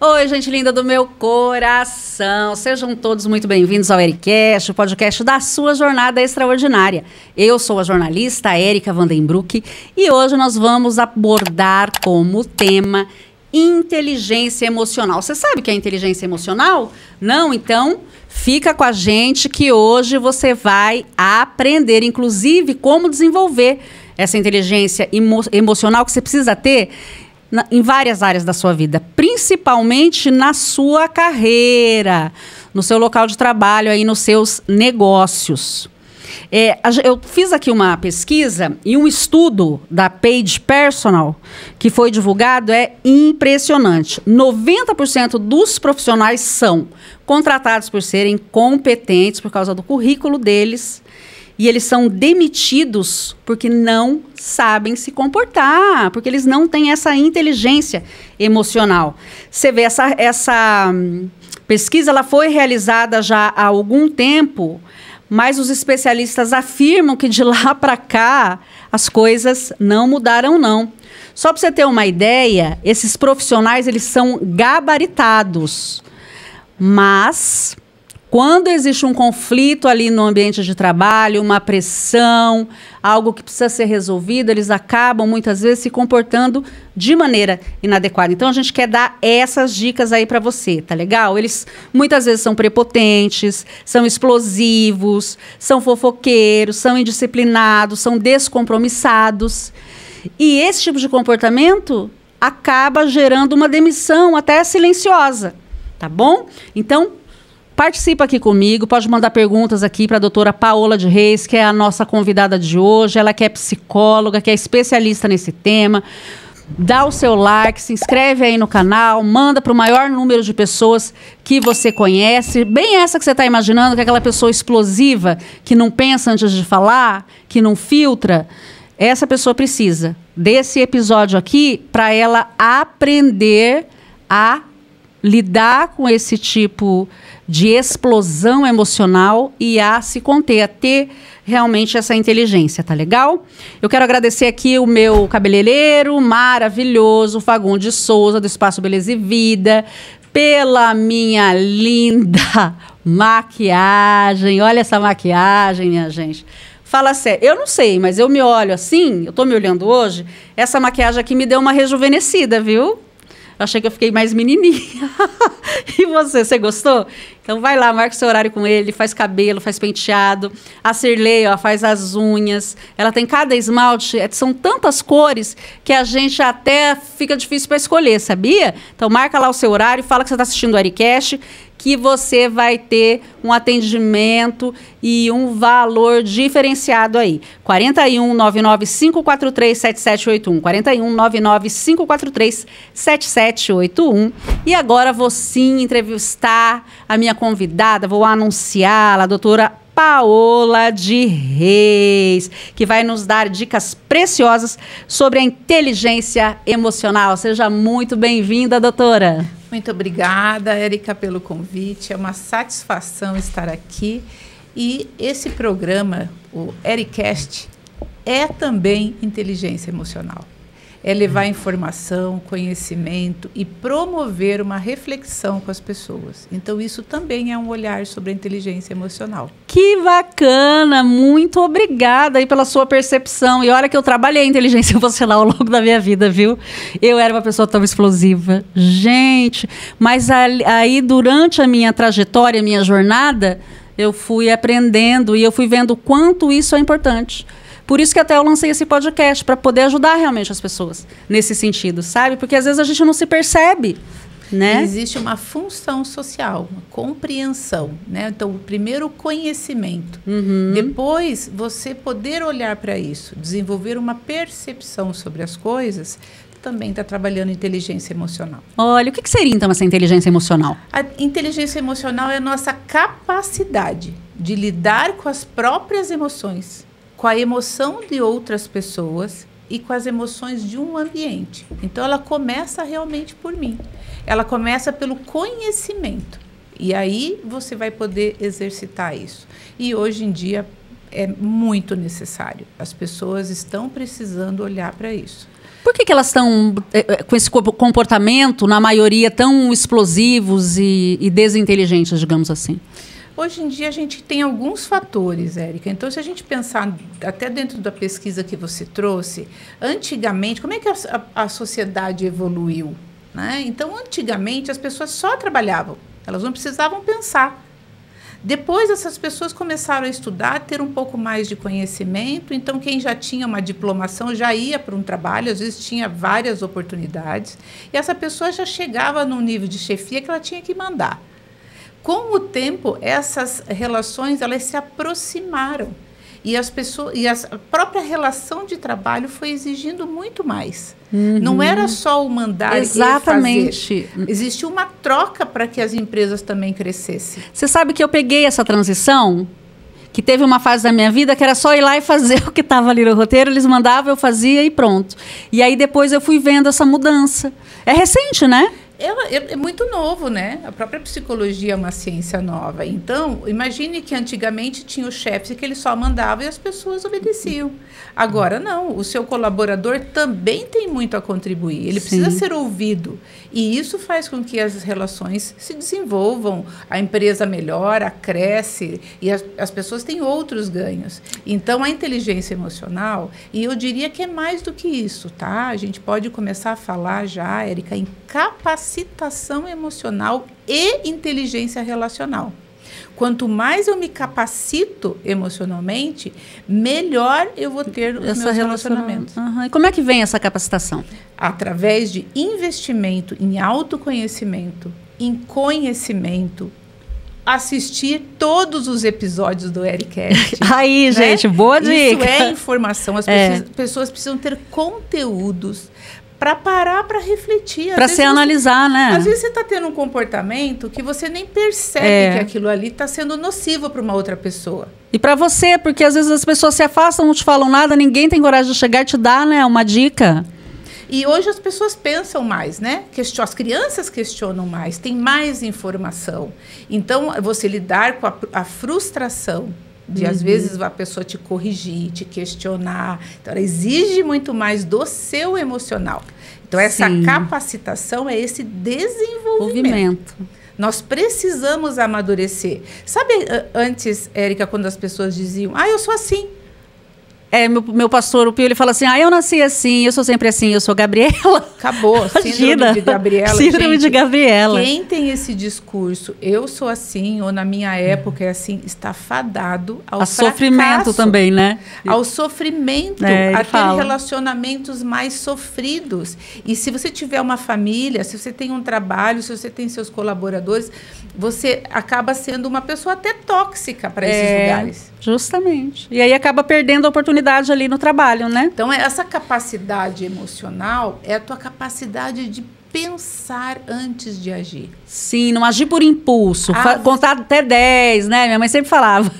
Oi, gente linda do meu coração. Sejam todos muito bem-vindos ao Ericast, o podcast da sua jornada extraordinária. Eu sou a jornalista Érica Vandenbroek e hoje nós vamos abordar como tema inteligência emocional. Você sabe o que é inteligência emocional? Não? Então, fica com a gente que hoje você vai aprender, inclusive, como desenvolver essa inteligência emocional que você precisa ter em várias áreas da sua vida, principalmente na sua carreira, no seu local de trabalho, aí nos seus negócios. Eu fiz aqui uma pesquisa e um estudo da Page Personal que foi divulgado é impressionante. 90% dos profissionais são contratados por serem competentes por causa do currículo deles. E eles são demitidos porque não sabem se comportar, porque eles não têm essa inteligência emocional. Você vê, essa pesquisa ela foi realizada já há algum tempo, mas os especialistas afirmam que de lá para cá as coisas não mudaram, não. Só para você ter uma ideia, esses profissionais eles são gabaritados, mas quando existe um conflito ali no ambiente de trabalho, uma pressão, algo que precisa ser resolvido, eles acabam muitas vezes se comportando de maneira inadequada. Então a gente quer dar essas dicas aí para você, tá legal? Eles muitas vezes são prepotentes, são explosivos, são fofoqueiros, são indisciplinados, são descompromissados. E esse tipo de comportamento acaba gerando uma demissão até silenciosa, tá bom? Então, participa aqui comigo, pode mandar perguntas aqui para a doutora Paola de Reis, que é a nossa convidada de hoje. Ela que é psicóloga, que é especialista nesse tema. Dá o seu like, se inscreve aí no canal, manda para o maior número de pessoas que você conhece. Bem essa que você está imaginando, que é aquela pessoa explosiva, que não pensa antes de falar, que não filtra. Essa pessoa precisa desse episódio aqui para ela aprender a lidar com esse tipo de explosão emocional e a se conter, a ter realmente essa inteligência, tá legal? Eu quero agradecer aqui o meu cabeleireiro maravilhoso, Fagundes Souza, do Espaço Beleza e Vida, pela minha linda maquiagem. Olha essa maquiagem, minha gente. Fala sério, eu não sei, mas eu me olho assim, eu tô me olhando hoje, essa maquiagem aqui me deu uma rejuvenescida, viu? Eu achei que eu fiquei mais menininha. E você gostou? Então vai lá, marca o seu horário com ele, faz cabelo, faz penteado. A Cirlei, ó, faz as unhas. Ela tem cada esmalte, são tantas cores que a gente até fica difícil para escolher, sabia? Então marca lá o seu horário, fala que você está assistindo o Ericast, que você vai ter um atendimento e um valor diferenciado aí. 41 99 543 7781. 41 99 543 7781. E agora vou sim entrevistar a minha convidada, vou anunciá-la, a doutora Paola de Reis, que vai nos dar dicas preciosas sobre a inteligência emocional. Seja muito bem-vinda, doutora. Muito obrigada, Érica, pelo convite. É uma satisfação estar aqui. E esse programa, o Ericast, é também inteligência emocional. É levar informação, conhecimento e promover uma reflexão com as pessoas. Então, isso também é um olhar sobre a inteligência emocional. Que bacana! Muito obrigada aí pela sua percepção. E olha que eu trabalhei em inteligência emocional ao longo da minha vida, viu? Eu era uma pessoa tão explosiva. Gente, mas aí durante a minha trajetória, a minha jornada, eu fui aprendendo e eu fui vendo o quanto isso é importante. Por isso que até eu lancei esse podcast, para poder ajudar realmente as pessoas nesse sentido, sabe? Porque às vezes a gente não se percebe, né? Existe uma função social, uma compreensão, né? Então, primeiro o conhecimento. Depois, você poder olhar para isso, desenvolver uma percepção sobre as coisas, também está trabalhando inteligência emocional. Olha, o que seria então essa inteligência emocional? A inteligência emocional é a nossa capacidade de lidar com as próprias emoções, com a emoção de outras pessoas e com as emoções de um ambiente. Então, ela começa realmente por mim. Ela começa pelo conhecimento. E aí você vai poder exercitar isso. E hoje em dia é muito necessário. As pessoas estão precisando olhar para isso. Por que elas estão com esse comportamento, na maioria, tão explosivos e desinteligentes, digamos assim? Hoje em dia a gente tem alguns fatores, Érica. Então, se a gente pensar até dentro da pesquisa que você trouxe, antigamente, como é que a sociedade evoluiu? Né? Então, antigamente, as pessoas só trabalhavam. Elas não precisavam pensar. Depois, essas pessoas começaram a estudar, ter um pouco mais de conhecimento. Então, quem já tinha uma diplomação já ia para um trabalho, às vezes tinha várias oportunidades. E essa pessoa já chegava num nível de chefia que ela tinha que mandar. Com o tempo, essas relações elas se aproximaram. E as pessoas, a própria relação de trabalho foi exigindo muito mais. Uhum. Não era só o mandar e fazer. Existia uma troca para que as empresas também crescessem. Você sabe que eu peguei essa transição, que teve uma fase da minha vida que era só ir lá e fazer o que estava ali no roteiro, eles mandavam, eu fazia e pronto. E aí depois eu fui vendo essa mudança. É recente, né? É muito novo, né? A própria psicologia é uma ciência nova. Então, imagine que antigamente tinha o chefe que ele só mandava e as pessoas obedeciam. Agora, não. O seu colaborador também tem muito a contribuir. Ele precisa ser ouvido. E isso faz com que as relações se desenvolvam, a empresa melhora, cresce e as pessoas têm outros ganhos. Então, a inteligência emocional, e eu diria que é mais do que isso, tá? A gente pode começar a falar já, Érica, em capacitação emocional e inteligência relacional. Quanto mais eu me capacito emocionalmente, melhor eu vou ter os meus relacionamentos. Uhum. E como é que vem essa capacitação? Através de investimento em autoconhecimento, em conhecimento, assistir todos os episódios do ERICast. Aí, né? Gente, boa dica. Isso é informação. As pessoas precisam ter conteúdos para parar para refletir. Para se analisar, né? Às vezes você está tendo um comportamento que você nem percebe que aquilo ali está sendo nocivo para uma outra pessoa. E para você, porque às vezes as pessoas se afastam, não te falam nada, ninguém tem coragem de chegar e te dar, né, uma dica. E hoje as pessoas pensam mais, né? As crianças questionam mais, tem mais informação. Então, você lidar com a frustração de, às vezes, a pessoa te corrigir, te questionar. Então, ela exige muito mais do seu emocional. Então, essa capacitação é esse desenvolvimento. Nós precisamos amadurecer. Sabe, antes, Érica, quando as pessoas diziam, eu sou assim. Meu pastor, o Pio, ele fala assim, eu nasci assim, eu sou sempre assim, eu sou Gabriela. Acabou, síndrome de Gabriela. Síndrome de Gabriela. Quem tem esse discurso, eu sou assim, ou na minha época é assim, está fadado ao fracasso. Sofrimento também, né? Ao sofrimento, a ter relacionamentos mais sofridos. E se você tiver uma família, se você tem um trabalho, se você tem seus colaboradores, você acaba sendo uma pessoa até tóxica para esses lugares. Justamente. E aí acaba perdendo a oportunidade ali no trabalho, né? Então, essa capacidade emocional é a tua capacidade de pensar antes de agir. Sim, não agir por impulso. Contar até 10, né? Minha mãe sempre falava.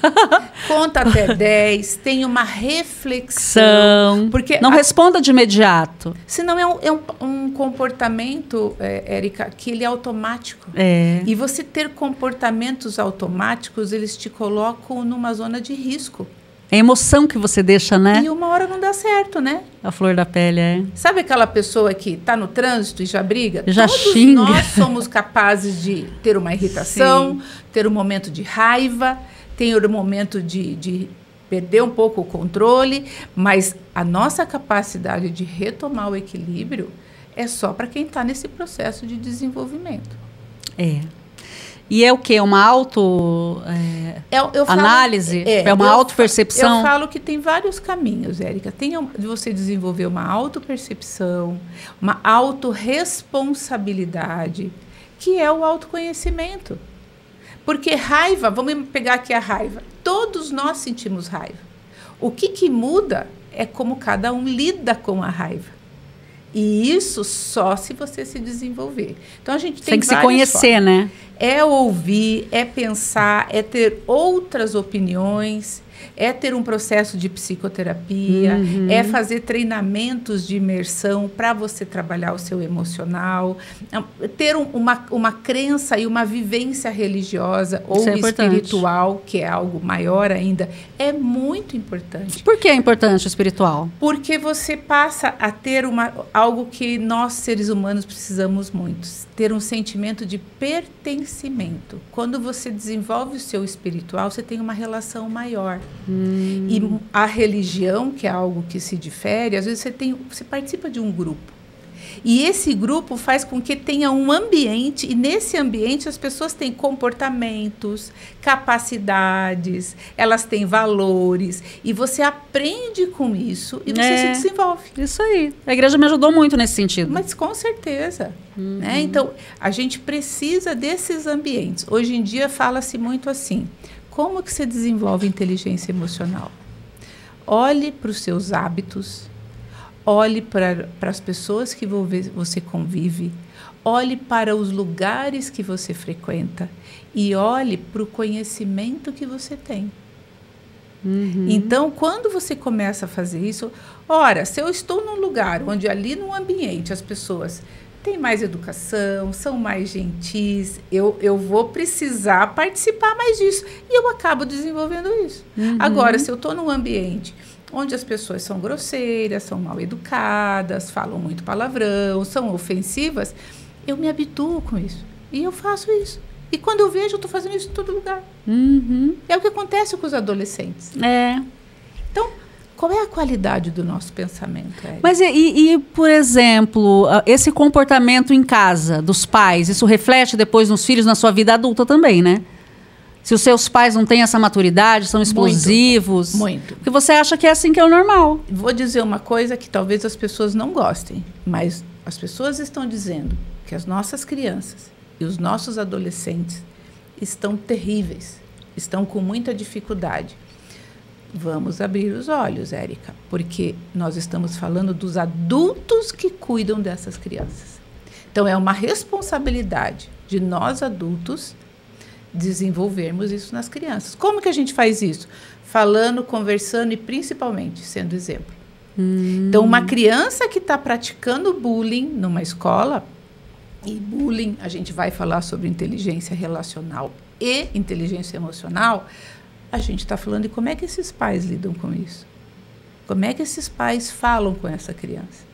Conta até 10, tem uma reflexão. Porque não responda de imediato. Senão é um comportamento, Érica, que ele é automático. E você ter comportamentos automáticos, eles te colocam numa zona de risco. É a emoção que você deixa, né? E uma hora não dá certo, né? A flor da pele, Sabe aquela pessoa que está no trânsito e já briga? Já xinga. Todos nós somos capazes de ter uma irritação, ter um momento de raiva, ter um momento de perder um pouco o controle, mas a nossa capacidade de retomar o equilíbrio é só para quem está nesse processo de desenvolvimento. E é o quê? Uma análise? É uma autopercepção? Eu falo que tem vários caminhos, Érica. Tem de você desenvolver uma autopercepção, uma autorresponsabilidade, que é o autoconhecimento. Porque raiva, vamos pegar aqui a raiva. Todos nós sentimos raiva. O que muda é como cada um lida com a raiva. E isso só se você se desenvolver. Então, a gente tem que se conhecer, formas. Né? É ouvir, é pensar, é ter outras opiniões. é ter um processo de psicoterapia, é fazer treinamentos de imersão para você trabalhar o seu emocional, ter uma crença e uma vivência religiosa ou espiritual, que é algo maior ainda, é muito importante. Por que é importante o espiritual? Porque você passa a ter algo que nós, seres humanos, precisamos muito, ter um sentimento de pertencimento. Quando você desenvolve o seu espiritual, você tem uma relação maior. E a religião, que é algo que se difere, às vezes você participa de um grupo. E esse grupo faz com que tenha um ambiente, e nesse ambiente as pessoas têm comportamentos, capacidades, elas têm valores, e você aprende com isso e você se desenvolve. Isso aí. A igreja me ajudou muito nesse sentido. Mas com certeza. Né? Então, a gente precisa desses ambientes. Hoje em dia fala-se muito assim, como que você desenvolve inteligência emocional? Olhe para os seus hábitos, olhe para as pessoas que você convive, olhe para os lugares que você frequenta e olhe para o conhecimento que você tem. Então, quando você começa a fazer isso, ora, se eu estou num lugar onde ali no ambiente as pessoas têm mais educação, são mais gentis, eu vou precisar participar mais disso e eu acabo desenvolvendo isso. Agora, se eu estou num ambiente onde as pessoas são grosseiras, são mal educadas, falam muito palavrão, são ofensivas, eu me habituo com isso. E eu faço isso. E quando eu vejo, eu estou fazendo isso em todo lugar. É o que acontece com os adolescentes. Então, qual é a qualidade do nosso pensamento, Érica? Mas por exemplo, esse comportamento em casa dos pais, isso reflete depois nos filhos, na sua vida adulta também, né? Se os seus pais não têm essa maturidade, são explosivos. Muito. Porque você acha que é assim que é o normal. Vou dizer uma coisa que talvez as pessoas não gostem, mas as pessoas estão dizendo que as nossas crianças e os nossos adolescentes estão terríveis, estão com muita dificuldade. Vamos abrir os olhos, Érica, porque nós estamos falando dos adultos que cuidam dessas crianças. Então, é uma responsabilidade de nós adultos desenvolvermos isso nas crianças. Como que a gente faz isso? Falando, conversando e principalmente sendo exemplo. Então, uma criança que está praticando bullying numa escola, e bullying, a gente vai falar sobre inteligência relacional e inteligência emocional, a gente está falando de como é que esses pais lidam com isso. Como é que esses pais falam com essa criança.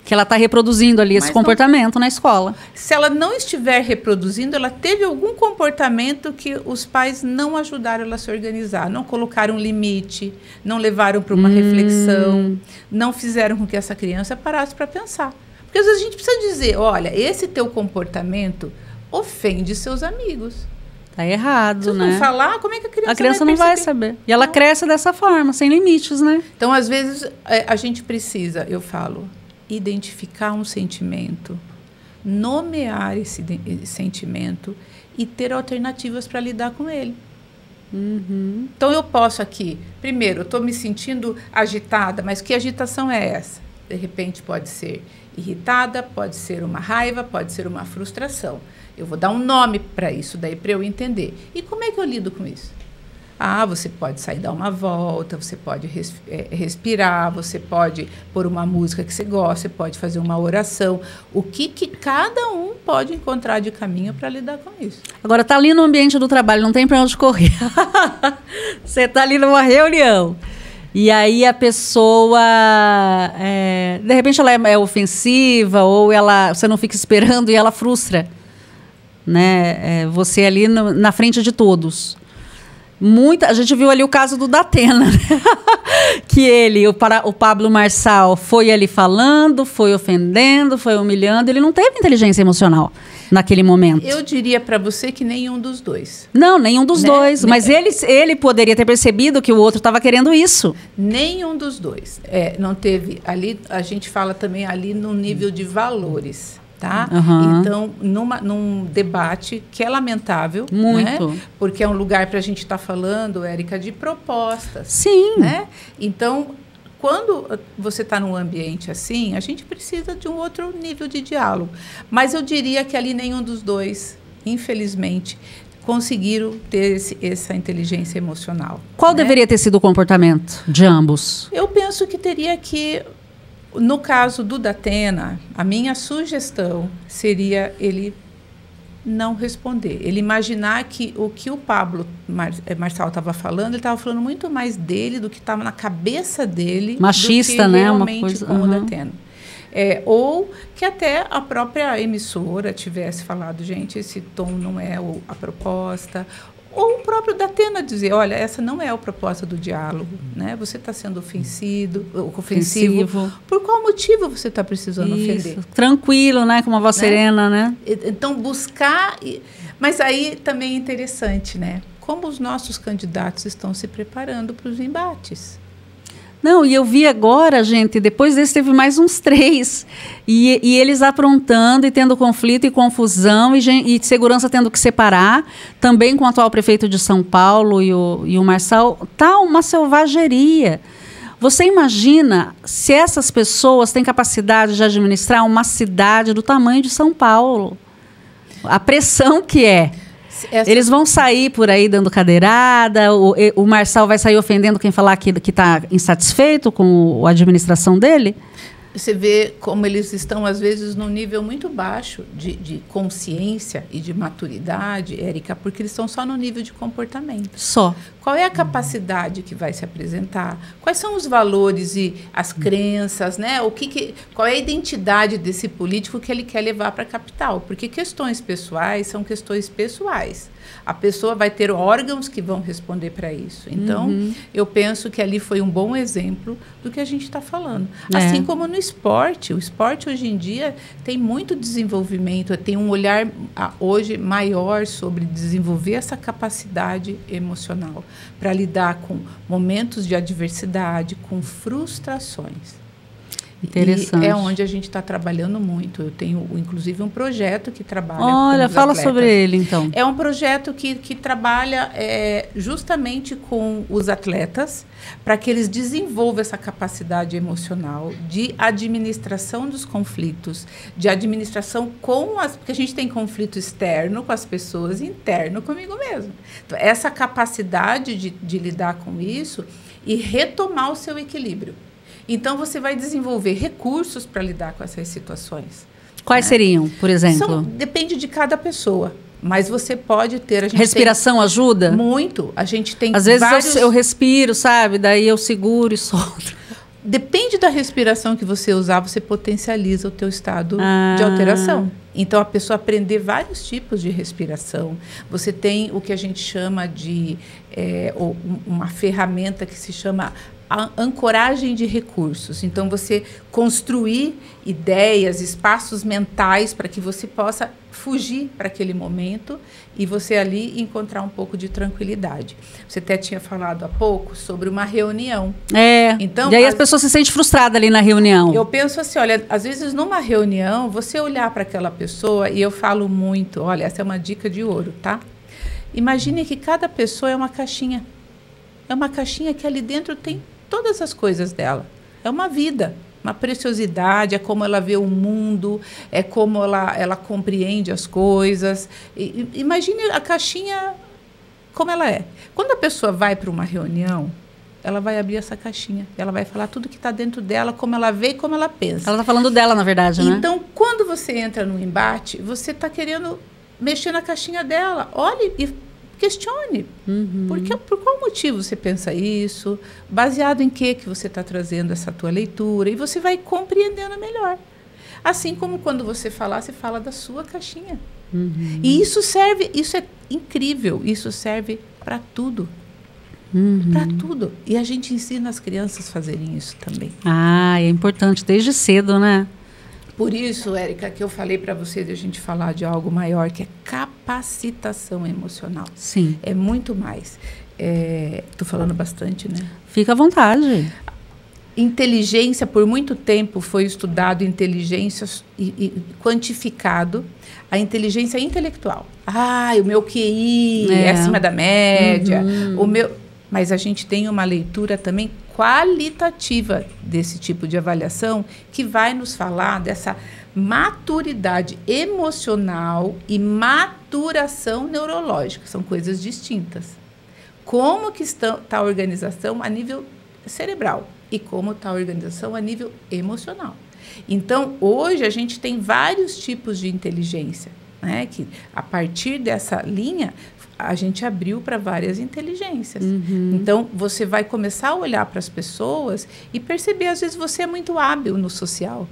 Que ela está reproduzindo ali esse comportamento na escola. Se ela não estiver reproduzindo, ela teve algum comportamento que os pais não ajudaram ela a se organizar, não colocaram limite, não levaram para uma reflexão, não fizeram com que essa criança parasse para pensar. Porque às vezes a gente precisa dizer, olha, esse teu comportamento ofende seus amigos. Tá errado, Se né? não falar, como é que a criança não vai saber. E ela cresce dessa forma, sem limites, né? Então, às vezes, a gente precisa, eu falo, identificar um sentimento, nomear esse sentimento e ter alternativas para lidar com ele. Então, eu posso aqui, primeiro, eu estou me sentindo agitada, mas que agitação é essa? De repente, pode ser irritada, pode ser uma raiva, pode ser uma frustração. Eu vou dar um nome para isso daí, para eu entender. E como é que eu lido com isso? Você pode sair dar uma volta, você pode respirar, você pode pôr uma música que você gosta, você pode fazer uma oração. O que cada um pode encontrar de caminho para lidar com isso. Agora, está ali no ambiente do trabalho, não tem para onde correr. Você está ali numa reunião. E aí a pessoa, de repente ela é ofensiva, ou você não fica esperando e ela frustra, né? Você ali na frente de todos. A gente viu ali o caso do Datena, né? Que o Pablo Marçal foi ali falando, foi ofendendo, foi humilhando, ele não teve inteligência emocional naquele momento. Eu diria para você que nenhum dos dois. Não, nenhum dos dois. Mas ele poderia ter percebido que o outro estava querendo isso. Nenhum dos dois. Não teve. Ali, a gente fala também ali no nível de valores. Tá? Então, num debate que é lamentável, muito, né? Porque é um lugar para a gente estar falando, Érica, de propostas. Sim. Né? Então, quando você está num ambiente assim, a gente precisa de um outro nível de diálogo. Mas eu diria que ali nenhum dos dois, infelizmente, conseguiram ter essa inteligência emocional. Qual deveria ter sido o comportamento de ambos? Eu penso que teria que, no caso do Datena, a minha sugestão seria ele não responder. Ele imaginar que o que o Pablo Marçal estava falando, ele estava falando muito mais dele do que estava na cabeça dele. Machista, do que né? realmente Uma coisa, com o Datena. Ou que até a própria emissora tivesse falado, gente, esse tom não é a proposta. Ou o próprio Datena dizer, olha, essa não é a proposta do diálogo, né? Você está sendo ofensivo. Por qual motivo você está precisando ofender? Tranquilo, né? Com uma voz serena, né? Então, buscar... Mas aí também é interessante, né? Como os nossos candidatos estão se preparando para os embates. Não, e eu vi agora, gente, depois desse teve mais uns 3. E eles aprontando e tendo conflito e confusão e segurança tendo que separar. Também com o atual prefeito de São Paulo e o Marçal. Tá uma selvageria. Você imagina se essas pessoas têm capacidade de administrar uma cidade do tamanho de São Paulo? A pressão que é. Eles vão sair por aí dando cadeirada, o Marçal vai sair ofendendo quem falar que está insatisfeito com a administração dele? Você vê como eles estão, às vezes, num nível muito baixo de consciência e de maturidade, Érica, porque eles estão só no nível de comportamento. Só. Qual é a capacidade que vai se apresentar? Quais são os valores e as crenças, né? Qual é a identidade desse político que ele quer levar para a capital? Porque questões pessoais são questões pessoais. A pessoa vai ter órgãos que vão responder para isso. Então, eu penso que ali foi um bom exemplo do que a gente está falando. Assim como no esporte. O esporte, hoje em dia, tem muito desenvolvimento, tem um olhar hoje maior sobre desenvolver essa capacidade emocional para lidar com momentos de adversidade, com frustrações. Interessante. E é onde a gente está trabalhando muito. Eu tenho, inclusive, um projeto que trabalha com os fala atletas. sobre ele, então. É um projeto que trabalha justamente com os atletas para que eles desenvolvam essa capacidade emocional de administração dos conflitos, de administração porque a gente tem conflito externo com as pessoas e interno comigo mesmo. Então, essa capacidade de lidar com isso e retomar o seu equilíbrio. Então, você vai desenvolver recursos para lidar com essas situações. Quais seriam, por exemplo? Depende de cada pessoa. Mas você pode ter... Respiração ajuda? Muito. A gente tem às vezes eu respiro, sabe? Daí eu seguro e solto. Depende da respiração que você usar, você potencializa o teu estado de alteração. Então, a pessoa aprender vários tipos de respiração. Você tem o que a gente chama de uma ferramenta que se chama a ancoragem de recursos. Então, você construir ideias, espaços mentais para que você possa fugir para aquele momento e você ali encontrar um pouco de tranquilidade. Você até tinha falado há pouco sobre uma reunião. Então, e aí as pessoas se sentem frustradas ali na reunião. Eu penso assim, olha, às vezes numa reunião, você olhar para aquela pessoa, e eu falo muito, olha, essa é uma dica de ouro, tá? Imagine que cada pessoa é uma caixinha. É uma caixinha que ali dentro tem todas as coisas dela. É uma vida, uma preciosidade, é como ela vê o mundo, é como ela compreende as coisas. Imagine a caixinha como ela é. Quando a pessoa vai para uma reunião, ela vai abrir essa caixinha. Ela vai falar tudo que está dentro dela, como ela vê e como ela pensa. Ela está falando dela, na verdade, né? Então, quando você entra num embate, você está querendo mexer na caixinha dela. Olhe e questione. Por qual motivo você pensa isso? Baseado em que você está trazendo essa tua leitura? E você vai compreendendo melhor. Assim como quando você falar, você fala da sua caixinha. E isso é incrível, isso serve para tudo. Para tudo. E a gente ensina as crianças a fazerem isso também. É importante, desde cedo, né? Por isso, Érica, que eu falei para você de a gente falar de algo maior, que é capacitação emocional. Sim. É muito mais. Estou falando bastante, né? Fica à vontade. Inteligência, por muito tempo, foi estudado inteligência e quantificado a inteligência intelectual. O meu QI é acima da média. Mas a gente tem uma leitura também qualitativa desse tipo de avaliação que vai nos falar dessa Maturidade emocional e maturação neurológica são coisas distintas. Como que está a organização a nível cerebral e como está a organização a nível emocional. Então, hoje a gente tem vários tipos de inteligência, né? Que a partir dessa linha a gente abriu para várias inteligências. Então, você vai começar a olhar para as pessoas e perceber, às vezes, você é muito hábil no social.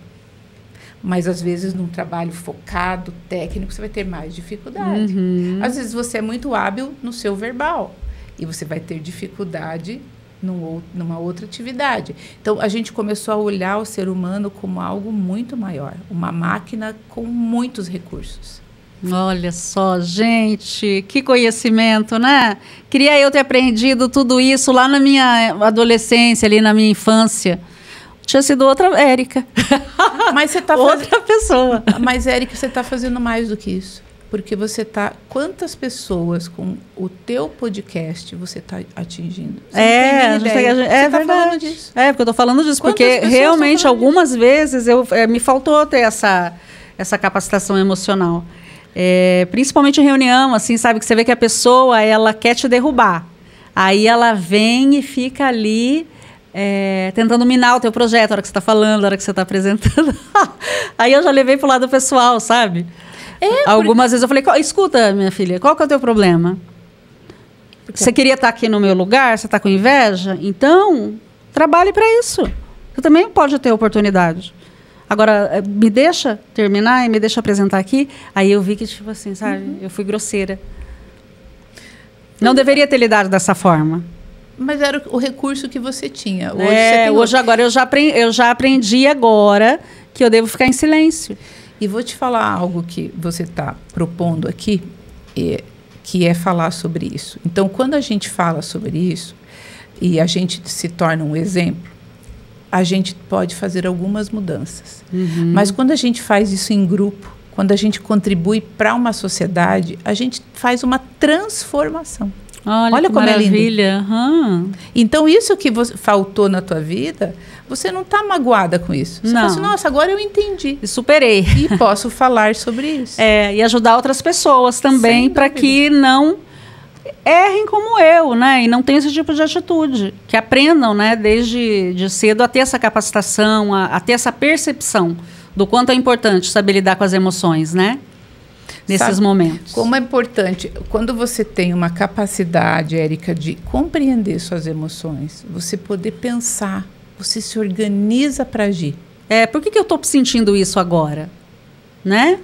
Mas, às vezes, num trabalho focado, técnico, você vai ter mais dificuldade. Às vezes, você é muito hábil no seu verbal. E você vai ter dificuldade numa outra atividade. Então, a gente começou a olhar o ser humano como algo muito maior. Uma máquina com muitos recursos. Olha só, gente, que conhecimento, né? Queria eu ter aprendido tudo isso lá na minha adolescência, ali na minha infância. Tinha sido outra Érica. Mas você tá outra pessoa. Mas, Érica, você está fazendo mais do que isso. Porque você está... Quantas pessoas com o teu podcast você está atingindo? Você não tem ideia. Você está falando disso. É, porque eu estou falando disso. Quantas porque realmente, algumas disso? vezes, me faltou ter essa capacitação emocional. Principalmente em reunião, assim, sabe? Que você vê que a pessoa, ela quer te derrubar. Aí ela vem e fica ali... tentando minar o teu projeto, a hora que você está falando, a hora que você está apresentando. Aí eu já levei pro lado pessoal, sabe? Algumas vezes eu falei, escuta, minha filha, qual que é o teu problema? Você queria estar aqui no meu lugar? Você está com inveja? Então, trabalhe para isso. Você também pode ter oportunidade. Agora, me deixa terminar e me deixa apresentar aqui. Aí eu vi que, tipo assim, sabe? Eu fui grosseira. Não deveria ter lidado dessa forma. Mas era o recurso que você tinha. Hoje agora eu já aprendi agora que eu devo ficar em silêncio. E vou te falar algo que você está propondo aqui, que é falar sobre isso. Então, quando a gente fala sobre isso e a gente se torna um exemplo, a gente pode fazer algumas mudanças. Mas quando a gente faz isso em grupo, quando a gente contribui para uma sociedade, a gente faz uma transformação. Olha como maravilha. É lindo. Então, isso que faltou na tua vida, você não está magoada com isso. Você fala assim, nossa, agora eu entendi. E superei. E posso falar sobre isso. E ajudar outras pessoas também, para que não errem como eu, né? E não tenham esse tipo de atitude. Que aprendam, né, desde cedo a ter essa capacitação, a ter essa percepção do quanto é importante saber lidar com as emoções, né? Nesses momentos. Como é importante, quando você tem uma capacidade, Érica, de compreender suas emoções, você poder pensar, você se organiza para agir. Por que eu estou sentindo isso agora? Né?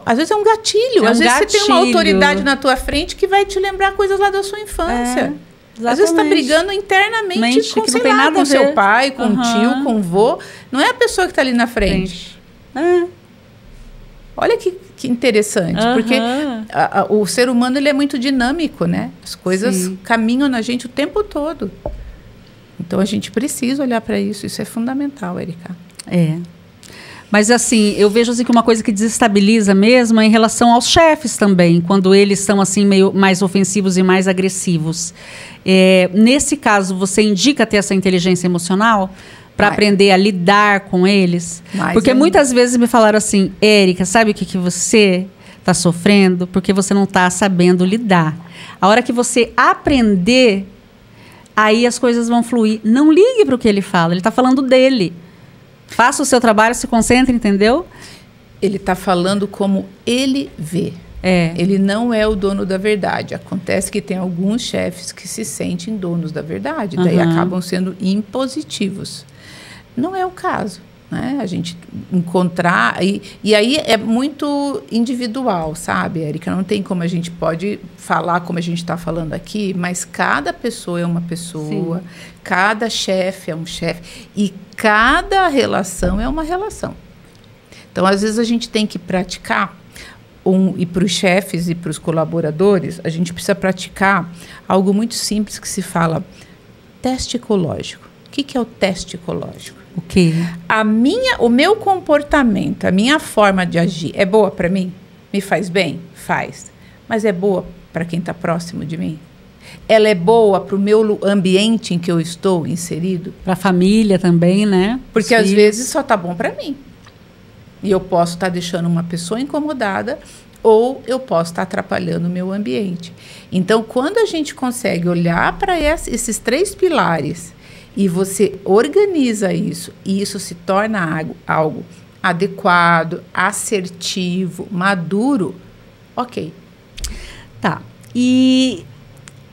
Às vezes é um gatilho. Às vezes você tem uma autoridade na tua frente que vai te lembrar coisas lá da sua infância. Às vezes está brigando internamente com, sei lá, com seu pai, com o tio, com o vô. Não é a pessoa que está ali na frente. Olha que interessante, porque o ser humano ele é muito dinâmico, né? As coisas caminham na gente o tempo todo. Então, a gente precisa olhar para isso. Isso é fundamental, Érica. Mas, assim, eu vejo assim, que uma coisa que desestabiliza mesmo é em relação aos chefes também, quando eles são assim, meio mais ofensivos e mais agressivos. Nesse caso, você indica ter essa inteligência emocional para aprender a lidar com eles? Porque muitas vezes me falaram assim, Érica, sabe o que você está sofrendo? Porque você não está sabendo lidar. A hora que você aprender, aí as coisas vão fluir. Não ligue para o que ele fala, ele está falando dele. Faça o seu trabalho, se concentre, entendeu? Ele está falando como ele vê. Ele não é o dono da verdade. Acontece que tem alguns chefes que se sentem donos da verdade, daí acabam sendo impositivos. Não é o caso, né? A gente encontrar... E aí é muito individual, sabe, Érica? Não tem como a gente pode falar como a gente está falando aqui, mas cada pessoa é uma pessoa, cada chefe é um chefe, e cada relação é uma relação. Então, às vezes, a gente tem que praticar, e para os chefes e para os colaboradores, a gente precisa praticar algo muito simples que se fala teste ecológico. O que é o teste ecológico? O quê? O meu comportamento, a minha forma de agir é boa para mim? Me faz bem? Faz. Mas é boa para quem está próximo de mim? Ela é boa para o meu ambiente em que eu estou inserido? Para a família também, né? Porque às vezes só está bom para mim. E eu posso estar deixando uma pessoa incomodada ou eu posso estar atrapalhando o meu ambiente. Então, quando a gente consegue olhar para esses 3 pilares e você organiza isso, e isso se torna algo adequado, assertivo, maduro, ok. Tá. E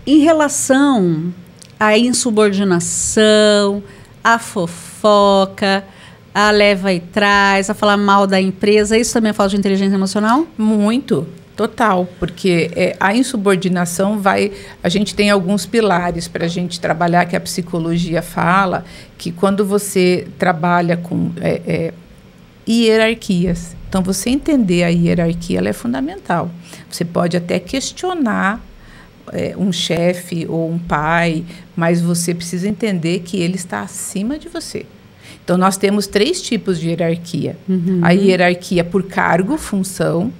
em relação à insubordinação, à fofoca, a leva e traz, a falar mal da empresa, isso também é falta de inteligência emocional? Muito, total, porque a insubordinação a gente tem alguns pilares para a gente trabalhar, que a psicologia fala, que quando você trabalha com hierarquias, então você entender a hierarquia, ela é fundamental. Você pode até questionar um chefe ou um pai, mas você precisa entender que ele está acima de você. Então, nós temos 3 tipos de hierarquia. Uhum. A hierarquia por cargo, função,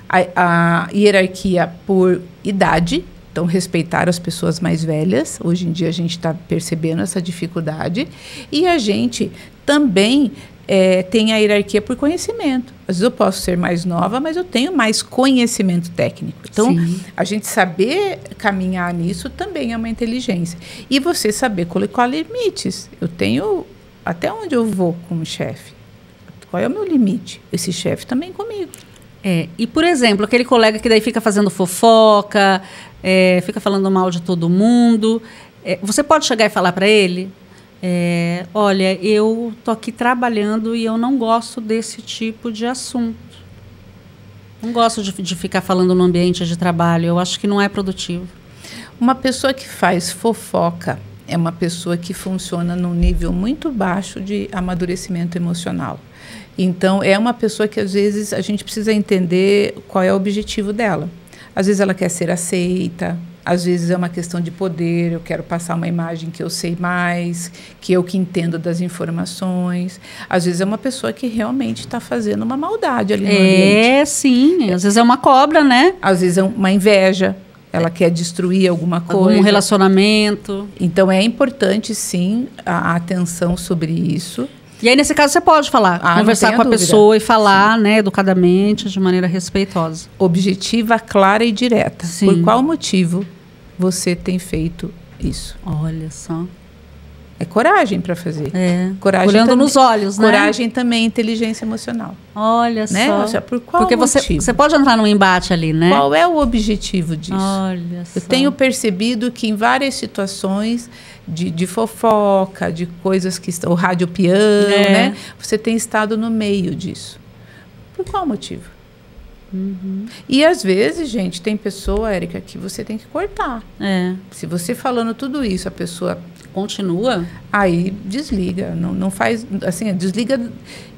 a hierarquia por idade, então, respeitar as pessoas mais velhas. Hoje em dia, a gente está percebendo essa dificuldade. E a gente também tem a hierarquia por conhecimento. Às vezes eu posso ser mais nova, mas eu tenho mais conhecimento técnico. Então, sim, a gente saber caminhar nisso também é uma inteligência. E você saber colocar limites. Eu tenho... Até onde eu vou como chefe? Qual é o meu limite? Esse chefe também comigo. E, por exemplo, aquele colega que daí fica fazendo fofoca, fica falando mal de todo mundo. Você pode chegar e falar para ele, olha, eu tô aqui trabalhando e eu não gosto desse tipo de assunto. Não gosto de ficar falando no ambiente de trabalho. Eu acho que não é produtivo. Uma pessoa que faz fofoca é uma pessoa que funciona num nível muito baixo de amadurecimento emocional. Então, é uma pessoa que, às vezes, a gente precisa entender qual é o objetivo dela. Às vezes, ela quer ser aceita. Às vezes, é uma questão de poder. Eu quero passar uma imagem que eu sei mais, que eu que entendo das informações. Às vezes, é uma pessoa que realmente está fazendo uma maldade ali no ambiente. Sim. Às vezes, é uma cobra, né? Às vezes, é uma inveja. Ela quer destruir alguma coisa. Um relacionamento. Então, é importante, sim, a atenção sobre isso. E aí, nesse caso, você pode falar, conversar com a pessoa e falar, né, educadamente, de maneira respeitosa. Objetiva, clara e direta. Sim. Por qual motivo você tem feito isso? Olha só. É coragem para fazer. Coragem olhando também, nos olhos, né? Coragem também é inteligência emocional. Olha né? só. Seja, por qual porque motivo? Você pode entrar num embate ali, né? Qual é o objetivo disso? Olha só. Eu tenho percebido que em várias situações de fofoca, de coisas que estão... O rádio peão, né? Você tem estado no meio disso. Por qual motivo? Uhum. E às vezes, gente, tem pessoa, Érica, que você tem que cortar. Se você falando tudo isso, a pessoa... Continua? Aí desliga, não faz, assim, desliga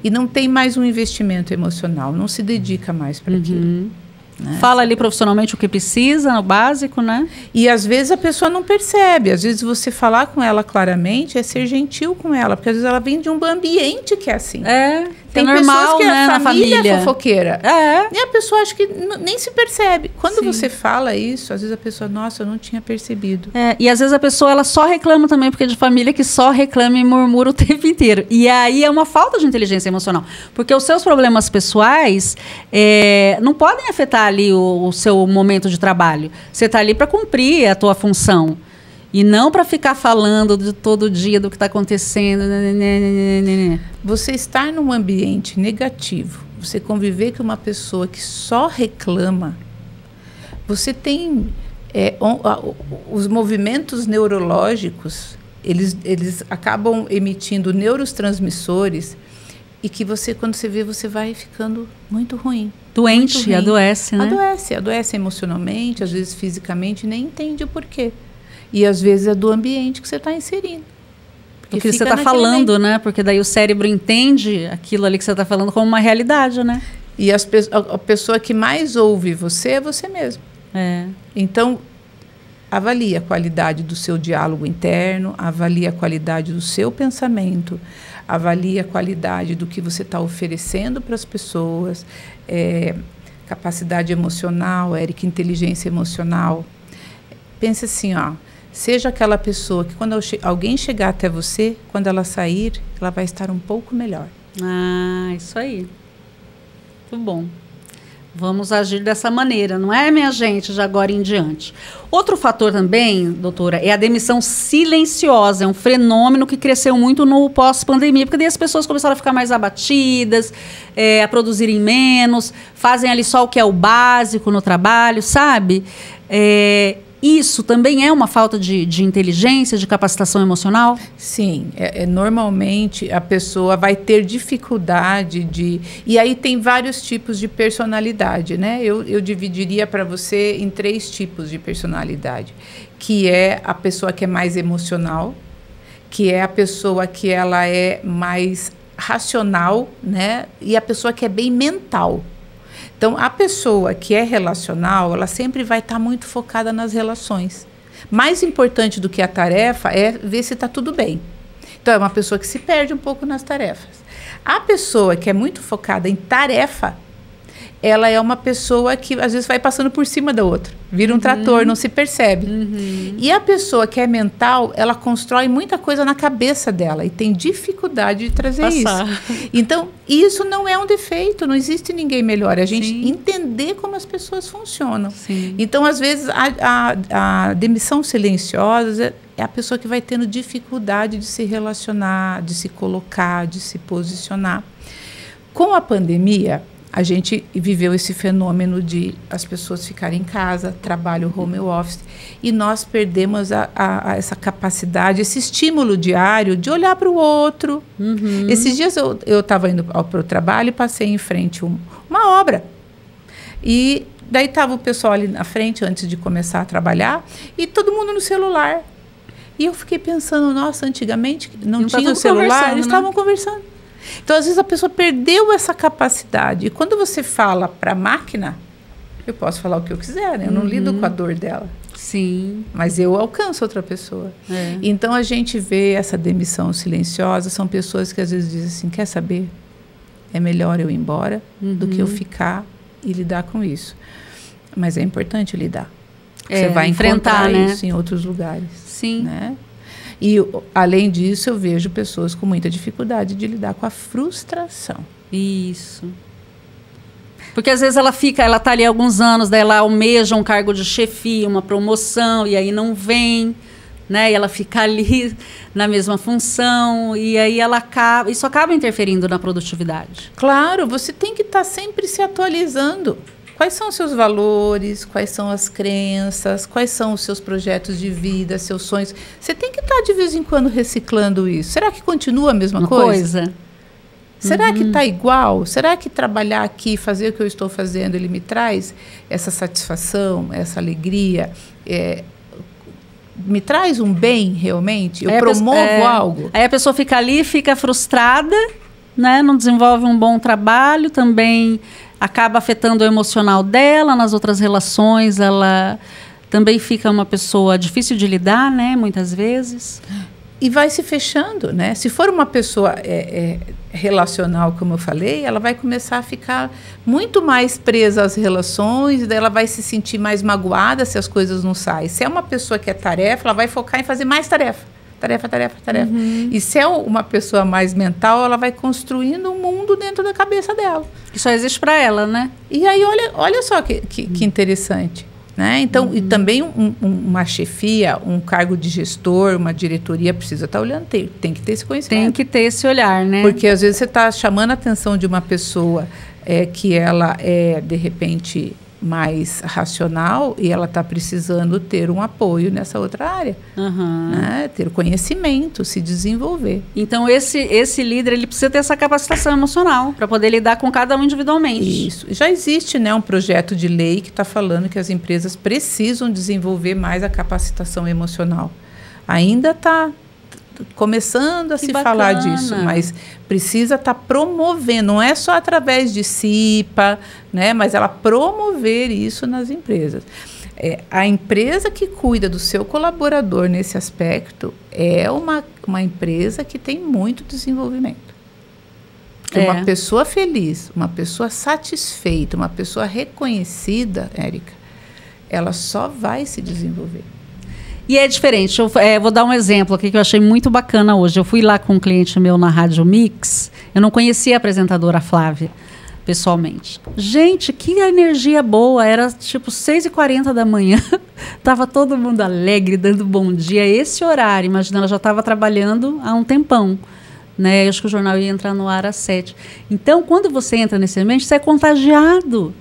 e não tem mais um investimento emocional, não se dedica mais para aquilo. Né? Fala ali profissionalmente o que precisa, no básico, né? E às vezes a pessoa não percebe, às vezes você falar com ela claramente é ser gentil com ela, porque às vezes ela vem de um ambiente que é assim. Tem normal, pessoas que né, a família é fofoqueira. E a pessoa acha que nem se percebe. Quando você fala isso, às vezes a pessoa, nossa, eu não tinha percebido. E às vezes a pessoa ela só reclama também, porque é de família que só reclama e murmura o tempo inteiro. E aí é uma falta de inteligência emocional. Porque os seus problemas pessoais não podem afetar ali o seu momento de trabalho. Você está ali para cumprir a tua função. E não para ficar falando de todo dia do que está acontecendo. Você estar num ambiente negativo, você conviver com uma pessoa que só reclama, você tem os movimentos neurológicos, eles acabam emitindo neurotransmissores e que você, quando você vê, você vai ficando muito ruim. Doente, muito ruim. Adoece, né? Adoece emocionalmente, às vezes fisicamente, nem entende o porquê. E às vezes é do ambiente que você está inserindo. Porque você está falando, né? Porque daí o cérebro entende aquilo ali que você está falando como uma realidade, né? E a pessoa que mais ouve você é você mesmo. Então, avalie a qualidade do seu diálogo interno, avalie a qualidade do seu pensamento, avalie a qualidade do que você está oferecendo para as pessoas, capacidade emocional, Érica, inteligência emocional. Pense assim, seja aquela pessoa que quando alguém chegar até você, quando ela sair, ela vai estar um pouco melhor. Isso aí. Muito bom. Vamos agir dessa maneira, não é, minha gente, de agora em diante. Outro fator também, doutora, é a demissão silenciosa. É um fenômeno que cresceu muito no pós-pandemia, porque daí as pessoas começaram a ficar mais abatidas, a produzirem menos, fazem ali só o que é o básico no trabalho, sabe? Isso também é uma falta de inteligência, de capacitação emocional? Sim, normalmente a pessoa vai ter dificuldade de... E aí tem vários tipos de personalidade, né? Eu dividiria para você em 3 tipos de personalidade, que é a pessoa que é mais emocional, que é a pessoa que ela é mais racional, né? E a pessoa que é bem mental. Então, a pessoa que é relacional, ela sempre vai estar muito focada nas relações. Mais importante do que a tarefa é ver se está tudo bem. Então, é uma pessoa que se perde um pouco nas tarefas. A pessoa que é muito focada em tarefa, ela é uma pessoa que às vezes vai passando por cima da outra. Vira um trator, não se percebe. E a pessoa que é mental, ela constrói muita coisa na cabeça dela e tem dificuldade de trazer isso. Então, isso não é um defeito, não existe ninguém melhor. É a gente entender como as pessoas funcionam. Então, às vezes, a demissão silenciosa é a pessoa que vai tendo dificuldade de se relacionar, de se colocar, de se posicionar. Com a pandemia, a gente viveu esse fenômeno de as pessoas ficarem em casa, trabalho home office, e nós perdemos essa capacidade, esse estímulo diário de olhar para o outro. Esses dias eu estava indo para o trabalho e passei em frente uma obra. E daí estava o pessoal ali na frente, antes de começar a trabalhar, e todo mundo no celular. E eu fiquei pensando, nossa, antigamente não tinha o celular, eles estavam conversando. Então, às vezes, a pessoa perdeu essa capacidade. E quando você fala para a máquina, eu posso falar o que eu quiser, né? Eu não lido com a dor dela. Sim. Mas eu alcanço outra pessoa. Então, a gente vê essa demissão silenciosa. São pessoas que, às vezes, dizem assim, quer saber? É melhor eu ir embora do que eu ficar e lidar com isso. Mas é importante lidar. Você vai enfrentar isso em outros lugares. Sim. Né? E, além disso, eu vejo pessoas com muita dificuldade de lidar com a frustração. Isso. Porque, às vezes, ela está ali há alguns anos, daí ela almeja um cargo de chefia, uma promoção, e aí não vem, né? E ela fica ali na mesma função, e aí isso acaba interferindo na produtividade. Claro, você tem que estar sempre se atualizando. Quais são os seus valores, quais são as crenças, quais são os seus projetos de vida, seus sonhos. Você tem que estar de vez em quando reciclando isso. Será que continua a mesma coisa? Será que está igual? Será que trabalhar aqui, fazer o que eu estou fazendo, ele me traz essa satisfação, essa alegria? Me traz um bem realmente? Eu promovo algo? Aí a pessoa fica ali, fica frustrada, né? Não desenvolve um bom trabalho, também acaba afetando o emocional dela, nas outras relações ela também fica uma pessoa difícil de lidar, né, muitas vezes. E vai se fechando, né? Se for uma pessoa relacional, como eu falei, ela vai começar a ficar muito mais presa às relações, daí ela vai se sentir mais magoada se as coisas não saem. Se é uma pessoa que é tarefa, ela vai focar em fazer mais tarefa. Tarefa. E se é uma pessoa mais mental, ela vai construindo um mundo dentro da cabeça dela. Que só existe para ela, né? E aí, olha só que interessante. Né? Então, e também uma chefia, um cargo de gestor, uma diretoria precisa estar olhando, tem que ter esse conhecimento. Tem que ter esse olhar, né? Porque às vezes você está chamando a atenção de uma pessoa que ela é, de repente, mais racional e ela está precisando ter um apoio nessa outra área, né? Ter conhecimento, se desenvolver. Então esse líder ele precisa ter essa capacitação emocional para poder lidar com cada um individualmente. Isso. Já existe, né, um projeto de lei que está falando que as empresas precisam desenvolver mais a capacitação emocional. Ainda está começando a se falar disso, mas precisa estar promovendo, não é só através de CIPA, né, mas ela promover isso nas empresas. A empresa que cuida do seu colaborador nesse aspecto é uma empresa que tem muito desenvolvimento. Uma pessoa feliz, uma pessoa satisfeita, uma pessoa reconhecida, Érica, ela só vai se desenvolver. E é diferente, eu vou dar um exemplo aqui que eu achei muito bacana hoje. Eu fui lá com um cliente meu na Rádio Mix, eu não conhecia a apresentadora Flávia. pessoalmente. Gente, que energia boa. Era tipo 6h40 da manhã. Tava todo mundo alegre, dando bom dia. Esse horário, imagina, ela já estava trabalhando há um tempão. Né? Eu acho que o jornal ia entrar no ar às 7. Então, quando você entra nesse ambiente, você é contagiado